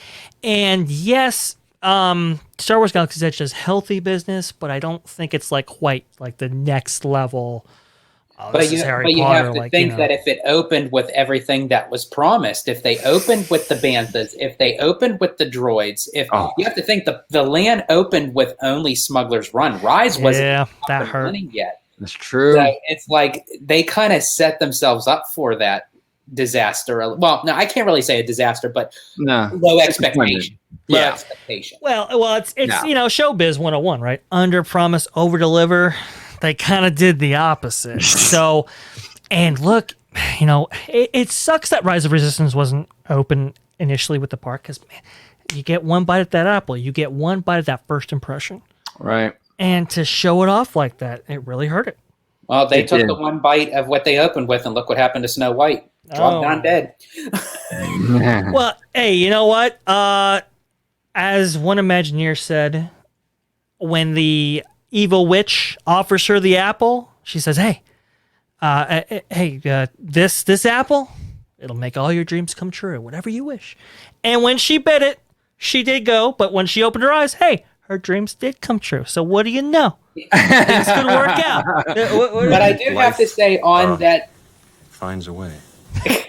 And yes, Star Wars Galaxy's Edge does healthy business, but I don't think it's like quite like the next level. But you have to think that if it opened with everything that was promised, if they opened with the banthas, if they opened with the droids, you have to think the land opened with only Smuggler's Run. Rise wasn't that hurt running yet. That's true. So it's like they kind of set themselves up for that disaster. Well, no, I can't really say a disaster, but low expectation. Low expectation. Well, it's showbiz 101, right? Under promise, over deliver. They kind of did the opposite. So, and look, it sucks that Rise of Resistance wasn't open initially with the park, because you get one bite at that apple, you get one bite at that first impression, right? And to show it off like that, it really hurt it. Well, they took the one bite of what they opened with, and look what happened to Snow White. Dropped down dead. Well, hey, you know what? As one Imagineer said, when the evil witch offers her the apple, she says, "Hey, this apple, it'll make all your dreams come true, whatever you wish." And when she bit it, she did go. But when she opened her eyes, hey, her dreams did come true. So what do you know? Things could work out. But I do have to say on that finds a way.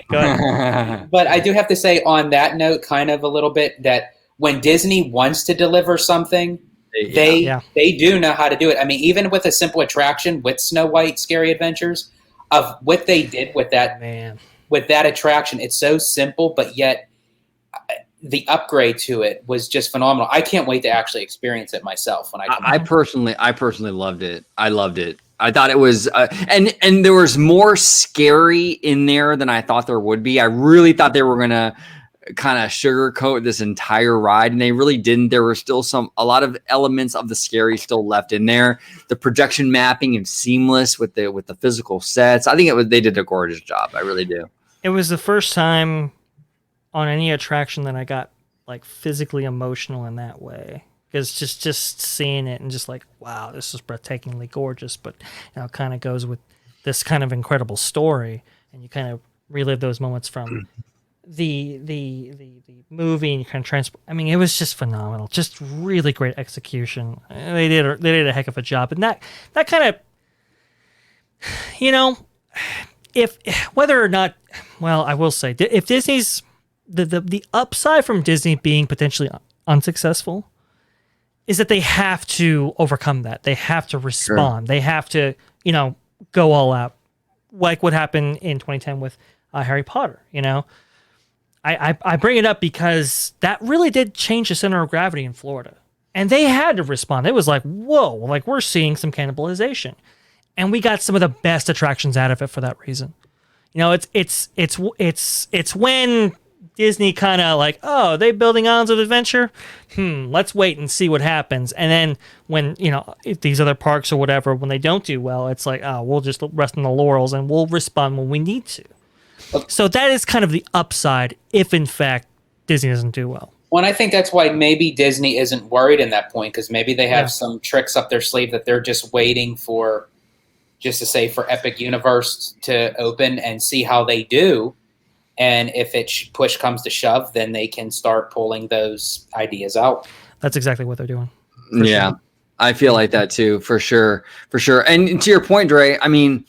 Go ahead. But I do have to say on that note, kind of a little bit, that when Disney wants to deliver something, they do know how to do it. I mean, even with a simple attraction with Snow White Scary Adventures, of what they did with that with that attraction, it's so simple, but yet the upgrade to it was just phenomenal. I can't wait to actually experience it myself when I personally loved it. I loved it. I thought it was, and there was more scary in there than I thought there would be. I really thought they were gonna kind of sugarcoat this entire ride, and they really didn't. There were still a lot of elements of the scary still left in there. The projection mapping and seamless with the physical sets. I think they did a gorgeous job. I really do. It was the first time on any attraction that I got like physically emotional in that way. Because just seeing it and just like, wow, this is breathtakingly gorgeous, but it kind of goes with this kind of incredible story, and you kind of relive those moments from the movie, and you kind of transport. I mean, it was just phenomenal, just really great execution. They did a heck of a job, and that kind of, you know, if whether or not, well, I will say, if Disney's the upside from Disney being potentially unsuccessful is that they have to overcome that. They have to respond. Sure. They have to, you know, go all out, like what happened in 2010 with Harry Potter. You know, I bring it up because that really did change the center of gravity in Florida, and they had to respond. It was like, whoa, like we're seeing some cannibalization, and we got some of the best attractions out of it for that reason. You know, it's when Disney kind of like, oh, they building Islands of Adventure? Let's wait and see what happens. And then when, you know, if these other parks or whatever, when they don't do well, it's like, oh, we'll just rest on the laurels and we'll respond when we need to. So that is kind of the upside if, in fact, Disney doesn't do well. Well, and I think that's why maybe Disney isn't worried in that point, because maybe they have some tricks up their sleeve that they're just waiting for, just to say, for Epic Universe to open and see how they do. And if push comes to shove, then they can start pulling those ideas out. That's exactly what they're doing. Yeah, sure. I feel like that too, for sure. And to your point, Dre, I mean,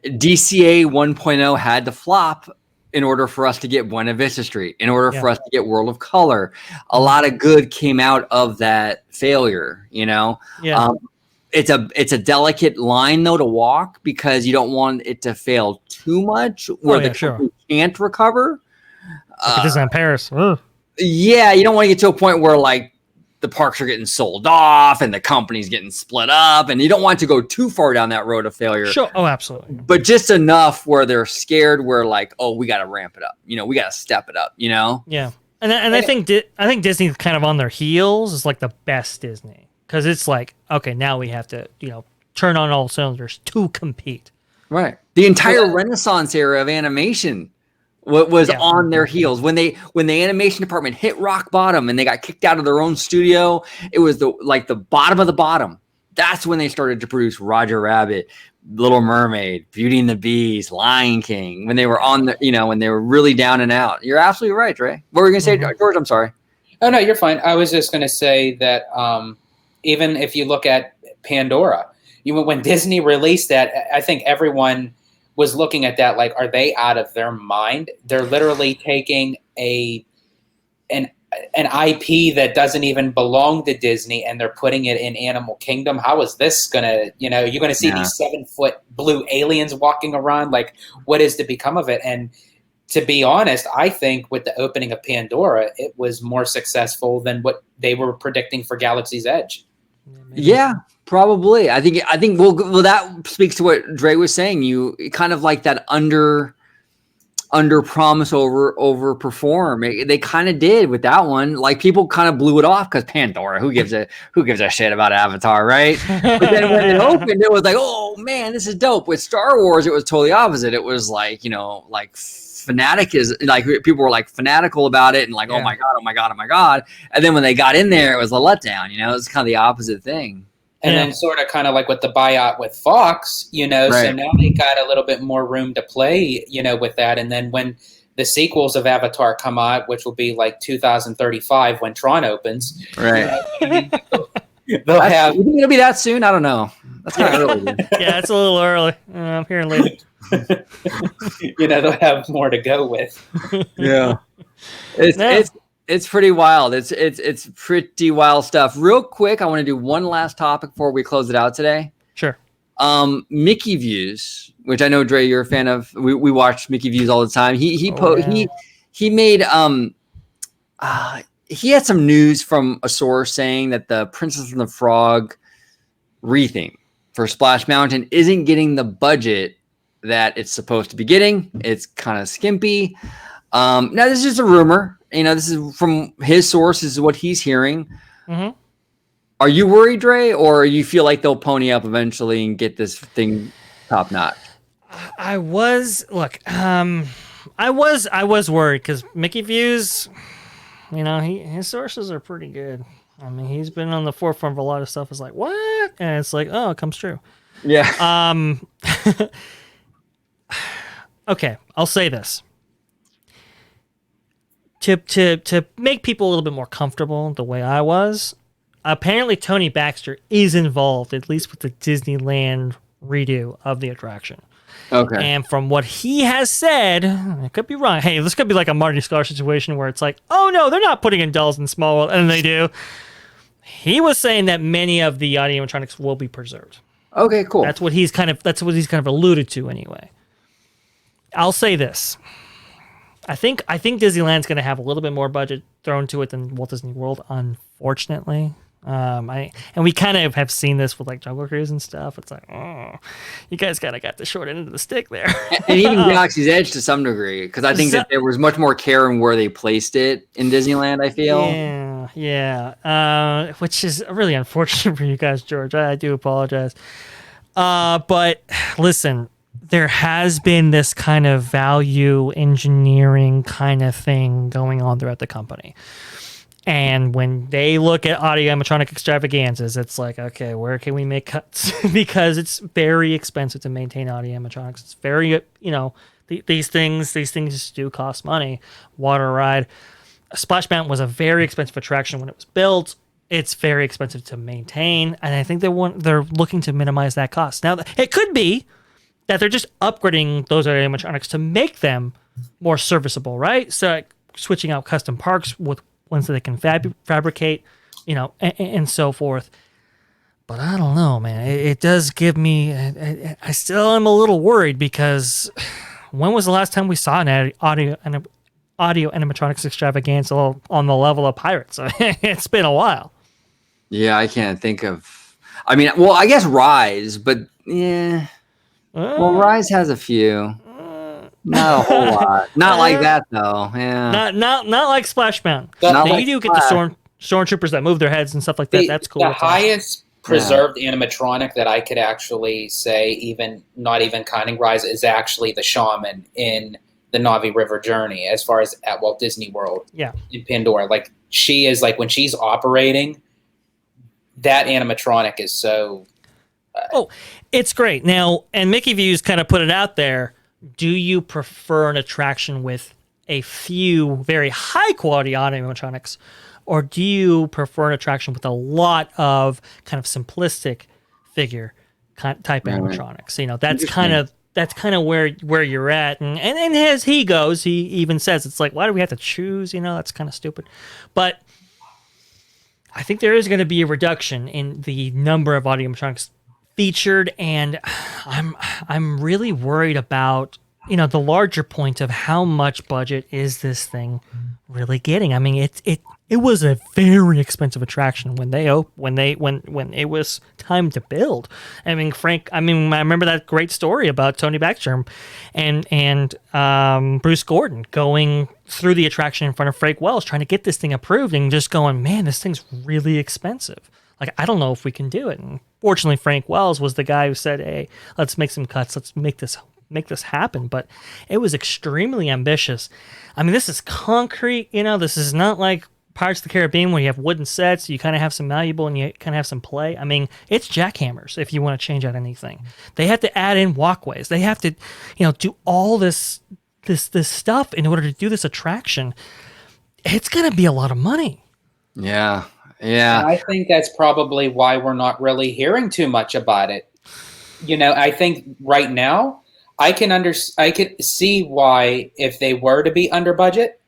DCA 1.0 had to flop in order for us to get Buena Vista Street, in order for us to get World of Color. A lot of good came out of that failure, you know? Yeah. It's a delicate line though to walk, because you don't want it to fail too much where the company can't recover. Like Disneyland Paris. Ugh. Yeah, you don't want to get to a point where like the parks are getting sold off and the company's getting split up, and you don't want to go too far down that road of failure. Sure. Oh, absolutely. But just enough where they're scared, where like, oh, we got to ramp it up. You know, we got to step it up. You know. Yeah, and I think Disney's kind of on their heels is like the best Disney. Because it's like, okay, now we have to, you know, turn on all cylinders to compete. Right. The entire Renaissance era of animation was on their heels. When the animation department hit rock bottom and they got kicked out of their own studio, it was the bottom of the bottom. That's when they started to produce Roger Rabbit, Little Mermaid, Beauty and the Beast, Lion King. When they were when they were really down and out. You're absolutely right, Ray. What were you going to say, George? I'm sorry. Oh, no, you're fine. I was just going to say that even if you look at Pandora, when Disney released that, I think everyone was looking at that like, are they out of their mind? They're literally taking an IP that doesn't even belong to Disney, and they're putting it in Animal Kingdom. How is this gonna, you're gonna see these 7-foot blue aliens walking around? Like, what is to become of it? And to be honest, I think with the opening of Pandora, it was more successful than what they were predicting for Galaxy's Edge. Yeah, probably. I think well that speaks to what Dre was saying. You kind of like that under promise over perform. They kind of did with that one. Like people kind of blew it off because Pandora, who gives a shit about Avatar, right? But then when it opened, it was like, oh man, this is dope. With Star Wars, it was totally opposite. It was like, like fanatic is like people were like fanatical about it and like, oh my god. And then when they got in there, it was a letdown. It was kind of the opposite thing. And then sort of kind of like with the buyout with Fox, so now they got a little bit more room to play, with that. And then when the sequels of Avatar come out, which will be like 2035 when Tron opens, right? They'll have. You think it'll be that soon? I don't know. That's kind of early. Yeah, it's a little early. I'm hearing later. They'll have more to go with. Yeah, it's pretty wild. It's pretty wild stuff. Real quick, I want to do one last topic before we close it out today. Sure. Mickey Views, which I know Dre, you're a fan of. We watch Mickey Views all the time. He made he had some news from a source saying that the Princess and the Frog retheme for Splash Mountain isn't getting the budget that it's supposed to be getting. It's kind of skimpy. Now this is just a rumor. This is from his source. This is what he's hearing. Mm-hmm. Are you worried, Dre, or you feel like they'll pony up eventually and get this thing top notch? I was worried because Mickey Views, his sources are pretty good. I mean, he's been on the forefront of a lot of stuff. It's like, what? And it's like, oh, it comes true. Yeah. Okay, I'll say this. To make people a little bit more comfortable the way I was, apparently Tony Baxter is involved, at least with the Disneyland redo of the attraction. Okay. And from what he has said, I could be wrong. Hey, this could be like a Marty Sklar situation where it's like, oh no, they're not putting in dolls in Small World, and they do. He was saying that many of the audio animatronics will be preserved. Okay, cool. That's what he's kind of alluded to anyway. I'll say this. I think Disneyland's going to have a little bit more budget thrown to it than Walt Disney World, unfortunately. And we kind of have seen this with like Jungle Cruise and stuff. It's like, oh, you guys kind of got the short end of the stick there. And even Galaxy's Edge to some degree, because I think that there was much more care in where they placed it in Disneyland, I feel. Yeah. Which is really unfortunate for you guys, George. I do apologize. But listen, there has been this kind of value engineering kind of thing going on throughout the company. And when they look at audio animatronic extravaganzas, it's like, okay, where can we make cuts? Because it's very expensive to maintain audio animatronics. It's very, these things just do cost money. Water ride. Splash Mountain was a very expensive attraction when it was built. It's very expensive to maintain. And I think they're looking to minimize that cost. Now, it could be that they're just upgrading those animatronics to make them more serviceable, right? So like, switching out custom parks with ones that they can fabricate, and so forth. But I don't know, man. It does give me... I still am a little worried because when was the last time we saw an audio animatronics extravaganza on the level of Pirates? It's been a while. Yeah, I can't think of... I mean, well, I guess Rise, but yeah... Well, Rise has a few. Not a whole lot. Not like that though. Yeah. Not like Splash Mountain. You do get the stormtroopers that move their heads and stuff like that. That's cool. The highest preserved animatronic that I could actually say, even not even counting Rise, is actually the shaman in the Navi River Journey, as far as at Walt Disney World. Yeah. In Pandora, like she is like when she's operating, that animatronic is so. It's great. Now, and Mickey Views kind of put it out there. Do you prefer an attraction with a few very high quality animatronics, or do you prefer an attraction with a lot of kind of simplistic figure type animatronics? That's kind of where you're at. And as he goes, he even says, it's like, why do we have to choose? That's kind of stupid. But I think there is going to be a reduction in the number of animatronics featured, and I'm really worried about the larger point of how much budget is this thing really getting. I mean, it was a very expensive attraction when it was time to build. I mean, I remember that great story about Tony Baxter and Bruce Gordon going through the attraction in front of Frank Wells trying to get this thing approved and just going, man, this thing's really expensive. Like, I don't know if we can do it. And fortunately, Frank Wells was the guy who said, hey, let's make some cuts. Let's make this happen. But it was extremely ambitious. I mean, this is concrete. This is not like Pirates of the Caribbean where you have wooden sets. You kind of have some malleable and you kind of have some play. I mean, it's jackhammers if you want to change out anything. They have to add in walkways. They have to, do all this stuff in order to do this attraction. It's going to be a lot of money. Yeah. Yeah. And I think that's probably why we're not really hearing too much about it. I think right now I could see why if they were to be under budget,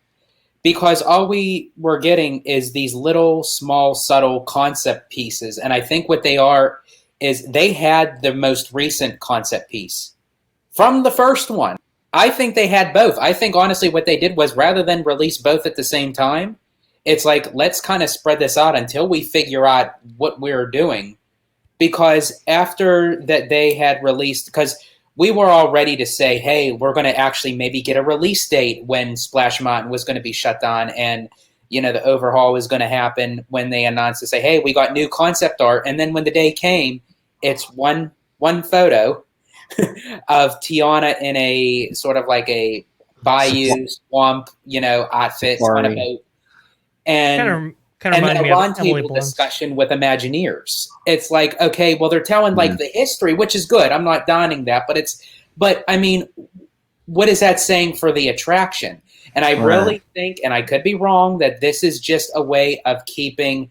because all we were getting is these little, small, subtle concept pieces. And I think what they are is they had the most recent concept piece from the first one. I think they had both. I think honestly what they did was rather than release both at the same time, it's like, let's kind of spread this out until we figure out what we're doing. Because after that they had released, because we were all ready to say, hey, we're going to actually maybe get a release date when Splash Mountain was going to be shut down and, the overhaul was going to happen when they announced to say, hey, we got new concept art. And then when the day came, it's one photo of Tiana in a sort of like a bayou swamp, outfit on a boat. And Kind of and then reminded a me of Emily roundtable Blunt's. discussion with Imagineers. It's like, okay, well, they're telling like the history, which is good. I'm not downing that, but I mean, what is that saying for the attraction? And I really think, and I could be wrong, that this is just a way of keeping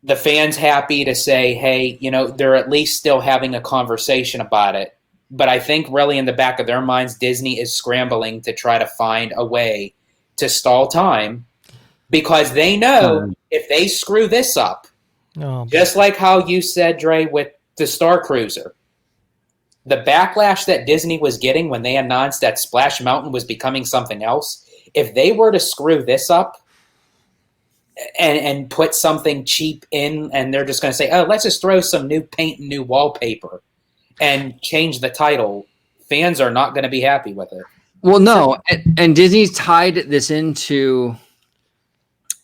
the fans happy to say, hey, you know, they're at least still having a conversation about it. But I think really in the back of their minds, Disney is scrambling to try to find a way to stall time, because they know if they screw this up, just like how you said, Dre, with the Star Cruiser, the backlash that Disney was getting when they announced that Splash Mountain was becoming something else, if they were to screw this up and put something cheap in, and they're just going to say, oh, let's just throw some new paint and new wallpaper and change the title, fans are not going to be happy with it. Well, no, and Disney's tied this into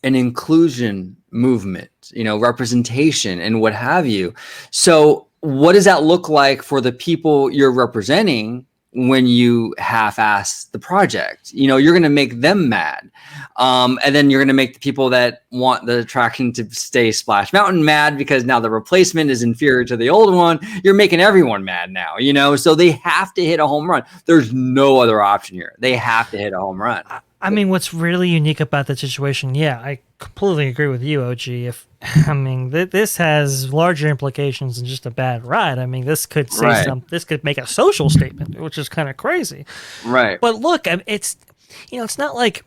an inclusion movement, you know, representation and what have you. So what does that look like for the people you're representing when you half-ass the project? You know, you're going to make them mad. And then you're going to make the people that want the attraction to stay Splash Mountain mad because now the replacement is inferior to the old one. You're making everyone mad now, you know? So they have to hit a home run. There's no other option here. They have to hit a home run. I mean, what's really unique about that situation, yeah, I completely agree with you, OG. This has larger implications than just a bad ride. I mean, this could say this could make a social statement, which is kind of crazy. Right. But look, it's not like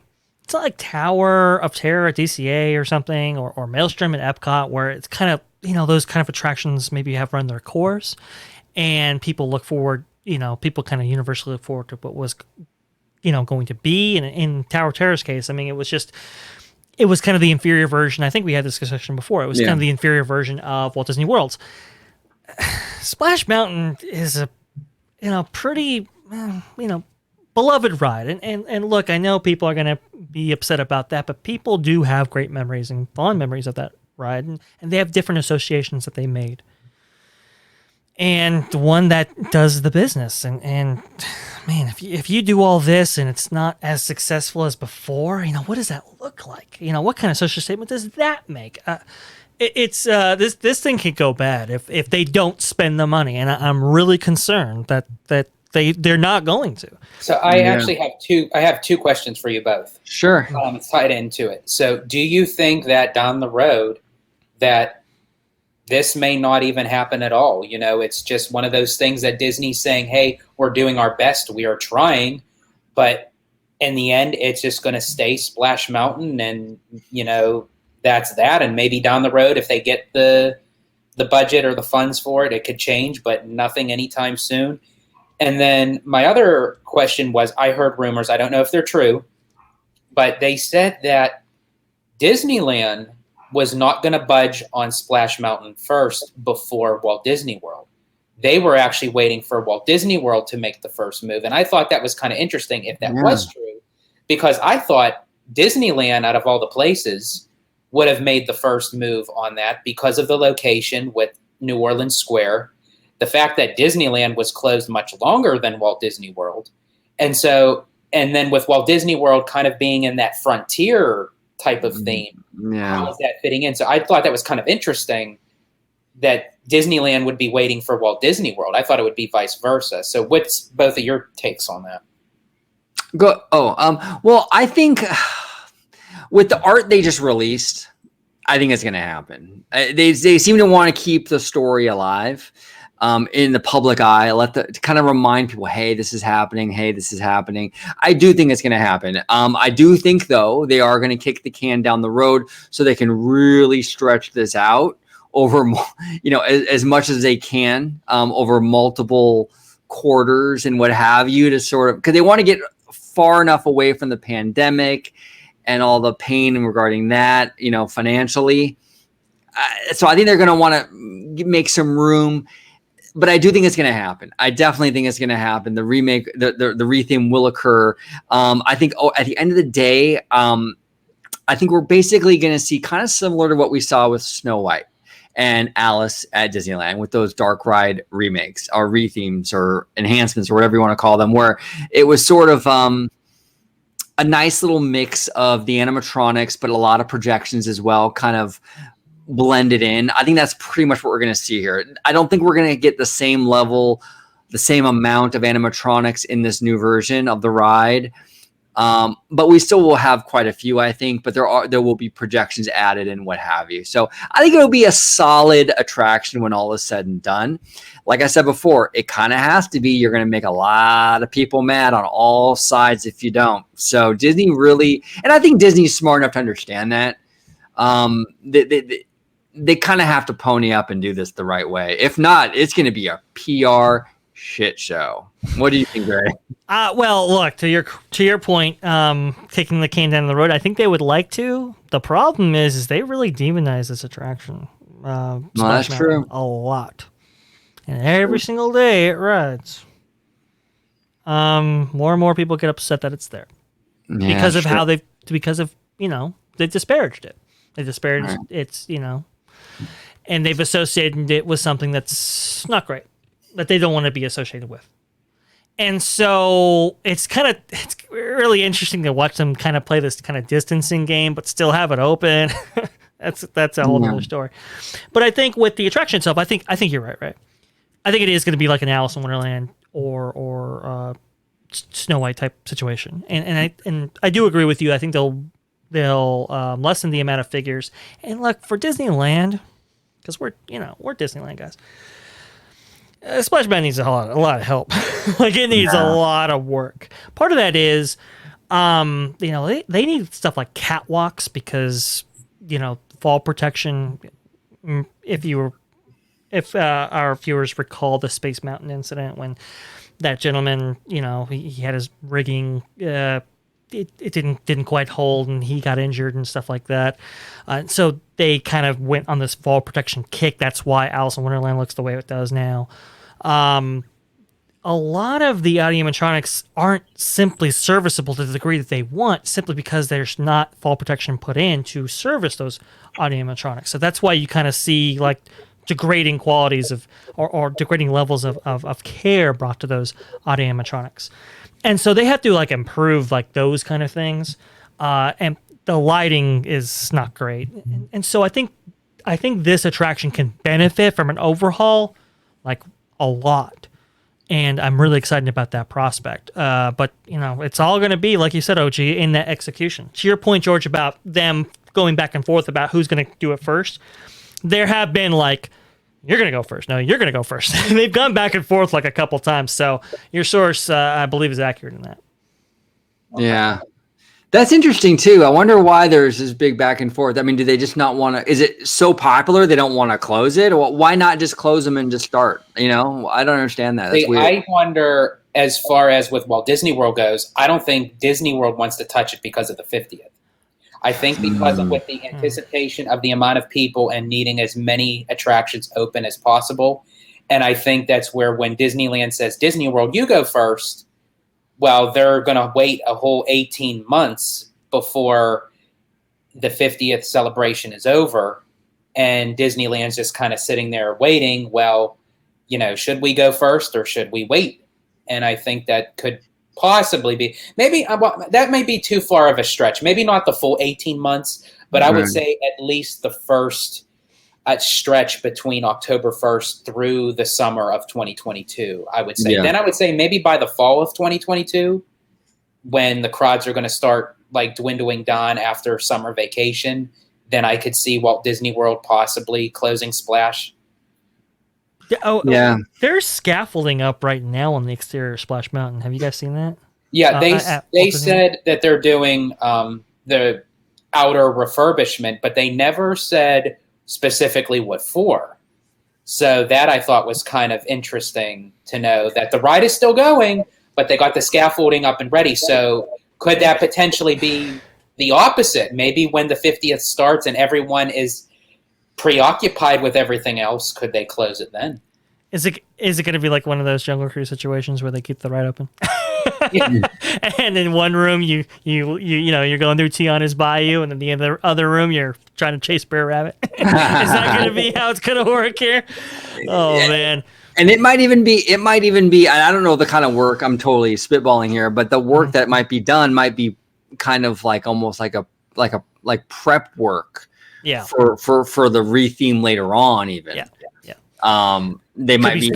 Tower of Terror at DCA or something, or Maelstrom at Epcot, where it's kind of, you know, those kind of attractions maybe have run their course, and people look forward, you know, people kind of universally look forward to what was, you know, going to be. And in Tower of Terror's case, I mean, it was kind of the inferior version. I think we had this discussion before. It was kind of the inferior version of Walt Disney World's. Splash Mountain is a, you know, pretty, you know, beloved ride. And look, I know people are going to be upset about that, but people do have great memories and fond memories of that ride. And they have different associations that they made. And the one that does the business. And man, if you do all this and it's not as successful as before, you know, what does that look like? You know, what kind of social statement does that make? This thing could go bad if they don't spend the money, and I'm really concerned that they're not going to. So I actually have two questions for you both. Sure. It's tied into it. So do you think that down the road that this may not even happen at all? You know, it's just one of those things that Disney's saying, hey, we're doing our best, we are trying, but in the end, it's just going to stay Splash Mountain, and, you know, that's that. And maybe down the road, if they get the budget or the funds for it, it could change, but nothing anytime soon. And then my other question was, I heard rumors, I don't know if they're true, but they said that Disneyland was not going to budge on Splash Mountain first before Walt Disney World. They were actually waiting for Walt Disney World to make the first move. And I thought that was kind of interesting if that was true, because I thought Disneyland, out of all the places, would have made the first move on that because of the location with New Orleans Square, the fact that Disneyland was closed much longer than Walt Disney World. And then with Walt Disney World kind of being in that frontier type of theme, how is that fitting in? So I thought that was kind of interesting that Disneyland would be waiting for Walt Disney World. I thought it would be vice versa. So what's both of your takes on that? Well, I think with the art they just released, I think it's going to happen. They seem to want to keep the story alive in the public eye, to kind of remind people, hey, this is happening. Hey, this is happening. I do think it's going to happen. I do think, though, they are going to kick the can down the road so they can really stretch this out over, you know, as much as they can over multiple quarters and what have you, to sort of, because they want to get far enough away from the pandemic and all the pain regarding that, you know, financially. So I think they're going to want to make some room. But I do think it's going to happen. I definitely think it's going to happen. The remake, the retheme will occur. I think at the end of the day, I think we're basically going to see kind of similar to what we saw with Snow White and Alice at Disneyland with those dark ride remakes or rethemes or enhancements or whatever you want to call them, where it was sort of a nice little mix of the animatronics, but a lot of projections as well, kind of blended in. I think that's pretty much what we're going to see here. I don't think we're going to get the same level, the same amount of animatronics in this new version of the ride. But we still will have quite a few, I think, but there will be projections added and what have you. So I think it'll be a solid attraction when all is said and done. Like I said before, it kind of has to be. You're going to make a lot of people mad on all sides if you don't. So Disney really, and I think Disney's smart enough to understand that. They kind of have to pony up and do this the right way. If not, it's going to be a PR shit show. What do you think, Gray? Well, look, to your point, kicking the can down the road, I think they would like to. The problem is they really demonize this attraction. Well, that's true. A lot. And every single day it rides. More and more people get upset that it's there. Yeah, because of sure. how they've disparaged it. They disparaged its, and they've associated it with something that's not great, that they don't want to be associated with. And so it's really interesting to watch them kind of play this kind of distancing game, but still have it open. That's a whole other story. But I think with the attraction itself, I think you're right. I think it is going to be like an Alice in Wonderland or Snow White type situation. And I do agree with you. I think they'll lessen the amount of figures. And look, for Disneyland, because we're Disneyland guys. Splash Mountain needs a lot of help. Like it needs a lot of work. Part of that is, they need stuff like catwalks because fall protection. If our viewers recall the Space Mountain incident when that gentleman, he had his rigging, it didn't quite hold and he got injured and stuff like that. So they kind of went on this fall protection kick. That's why Alice in Wonderland looks the way it does now. A lot of the animatronics aren't simply serviceable to the degree that they want, simply because there's not fall protection put in to service those animatronics. So that's why you kind of see like degrading qualities of or degrading levels of care brought to those animatronics. And so they have to like improve like those kind of things. And the lighting is not great. And so I think this attraction can benefit from an overhaul like a lot. And I'm really excited about that prospect. But, it's all going to be, like you said, OG, in that execution. To your point, George, about them going back and forth about who's going to do it first, there have been like, you're going to go first. No, you're going to go first. They've gone back and forth like a couple times. So your source, I believe, is accurate in that. Yeah. That's interesting, too. I wonder why there's this big back and forth. I mean, do they just not want to? Is it so popular they don't want to close it? Or why not just close them and just start? I don't understand that. That's weird. I wonder, as far as with Walt Disney World goes, I don't think Disney World wants to touch it because of the 50th. I think because of with the anticipation of the amount of people and needing as many attractions open as possible. And I think that's where when Disneyland says, Disney World, you go first, well, they're going to wait a whole 18 months before the 50th celebration is over. And Disneyland's just kind of sitting there waiting. Well, should we go first or should we wait? And I think that could possibly be, maybe that may be too far of a stretch. Maybe not the full 18 months, but I would say at least the first stretch between October 1st through the summer of 2022, I would say. Yeah. Then I would say maybe by the fall of 2022, when the crowds are going to start like dwindling down after summer vacation, then I could see Walt Disney World possibly closing Splash. Yeah. There's scaffolding up right now on the exterior of Splash Mountain. Have you guys seen that? Yeah, they said that they're doing the outer refurbishment, but they never said specifically what for. So that I thought was kind of interesting to know that the ride is still going, but they got the scaffolding up and ready. So could that potentially be the opposite? Maybe when the 50th starts and everyone is preoccupied with everything else, could they close it then? Is it going to be like one of those Jungle Cruise situations where they keep the ride open? And in one room you're going through Tiana's Bayou, and in the other room you're trying to chase Brer Rabbit. Is that going to be how it's going to work here? Oh man. And it might even be, I don't know the kind of work, I'm totally spitballing here, but the work that might be done might be kind of like almost like prep work. Yeah. For the re-theme later on, even. Yeah. They might be,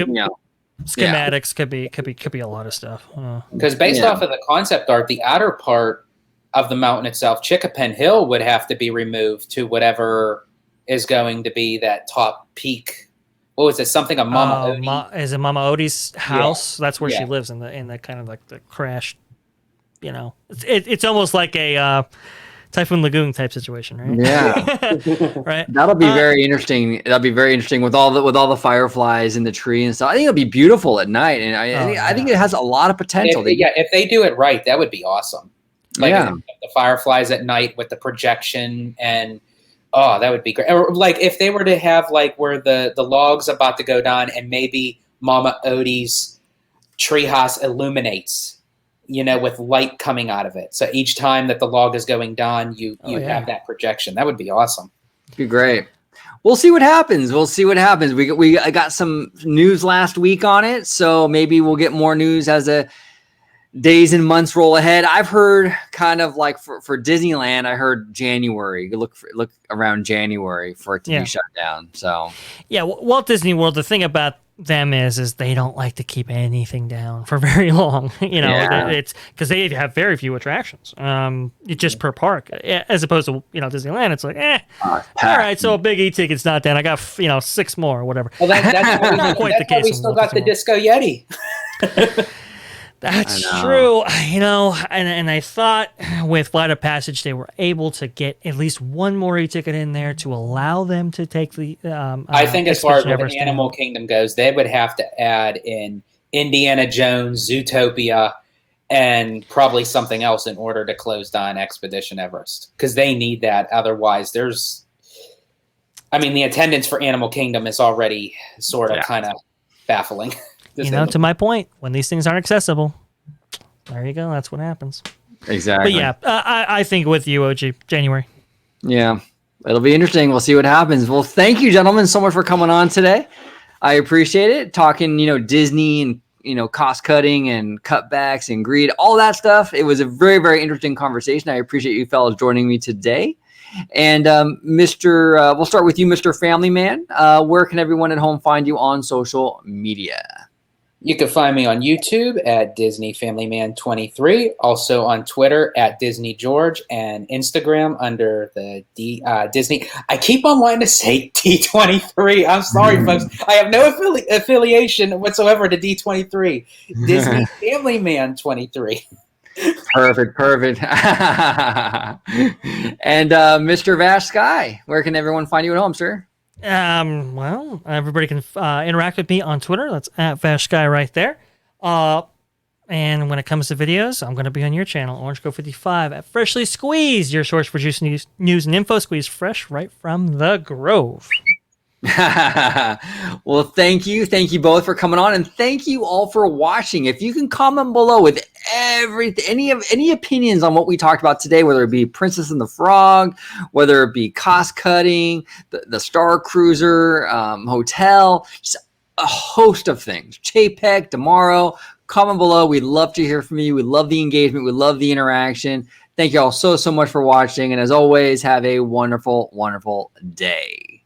schematics could be a lot of stuff. Because based off of the concept art, the outer part of the mountain itself, Chickapin Hill, would have to be removed to whatever is going to be that top peak. What was it? Something of Mama Odie? Is it Mama Odie's house? That's where she Yeah. lives in the kind of like the crashed. It's almost like a Typhoon Lagoon type situation, right? Yeah. Right. That'll be very interesting. That'll be very interesting with all the fireflies in the tree and stuff. I think it'll be beautiful at night, and I think it has a lot of potential. If they do it right, that would be awesome. Like Yeah. the fireflies at night with the projection, and that would be great. Or like if they were to have like where the log's about to go down, and maybe Mama Odie's treehouse illuminates, with light coming out of it. So each time that the log is going down, you have that projection. That would be awesome. Be great. We'll see what happens. We got some news last week on it, so maybe we'll get more news as the days and months roll ahead. I've heard kind of like for Disneyland, I heard January. Look around January for it to be shut down. So yeah, Walt Disney World. The thing about them is they don't like to keep anything down for very long. It's because they have very few attractions. Just per park, as opposed to Disneyland. It's like all right, so a big e-ticket's not down. I got 6 more or whatever. Well, that's not quite the case. We still got the Disco Yeti. That's true, and I thought with Flight of Passage they were able to get at least one more e-ticket in there to allow them to take the. I think as far as where the Animal Kingdom goes, they would have to add in Indiana Jones, Zootopia, and probably something else in order to close down Expedition Everest, because they need that. Otherwise, the attendance for Animal Kingdom is already sort of kind of baffling. To my point, when these things aren't accessible, there you go. That's what happens. Exactly. But yeah, I think with you, OG, January. Yeah, it'll be interesting. We'll see what happens. Well, thank you, gentlemen, so much for coming on today. I appreciate it. Talking, Disney and, cost cutting and cutbacks and greed, all that stuff. It was a very, very interesting conversation. I appreciate you fellas joining me today. And we'll start with you, Mr. Family Man. Where can everyone at home find you on social media? You can find me on YouTube at DisneyFamilyMan23, also on Twitter at DisneyGeorge, and Instagram under the Disney. I keep on wanting to say D23. I'm sorry, folks. I have no affiliation whatsoever to D23. DisneyFamilyMan23. Perfect. And Mr. VashSky, where can everyone find you at home, sir? Well, everybody can interact with me on Twitter. That's at VashSky right there. And when it comes to videos, I'm going to be on your channel, OrangeCo55 at Freshly Squeezed, your source for juice news and info, squeezed fresh right from the Grove. Well, thank you both for coming on, and thank you all for watching. If you can comment below with any opinions on what we talked about today, whether it be Princess and the Frog, whether it be cost cutting, the Star Cruiser, hotel, just a host of things, Chapek, tomorrow, comment below. We'd love to hear from you. We love the engagement. We love the interaction. Thank you all so much for watching, and as always, have a wonderful day.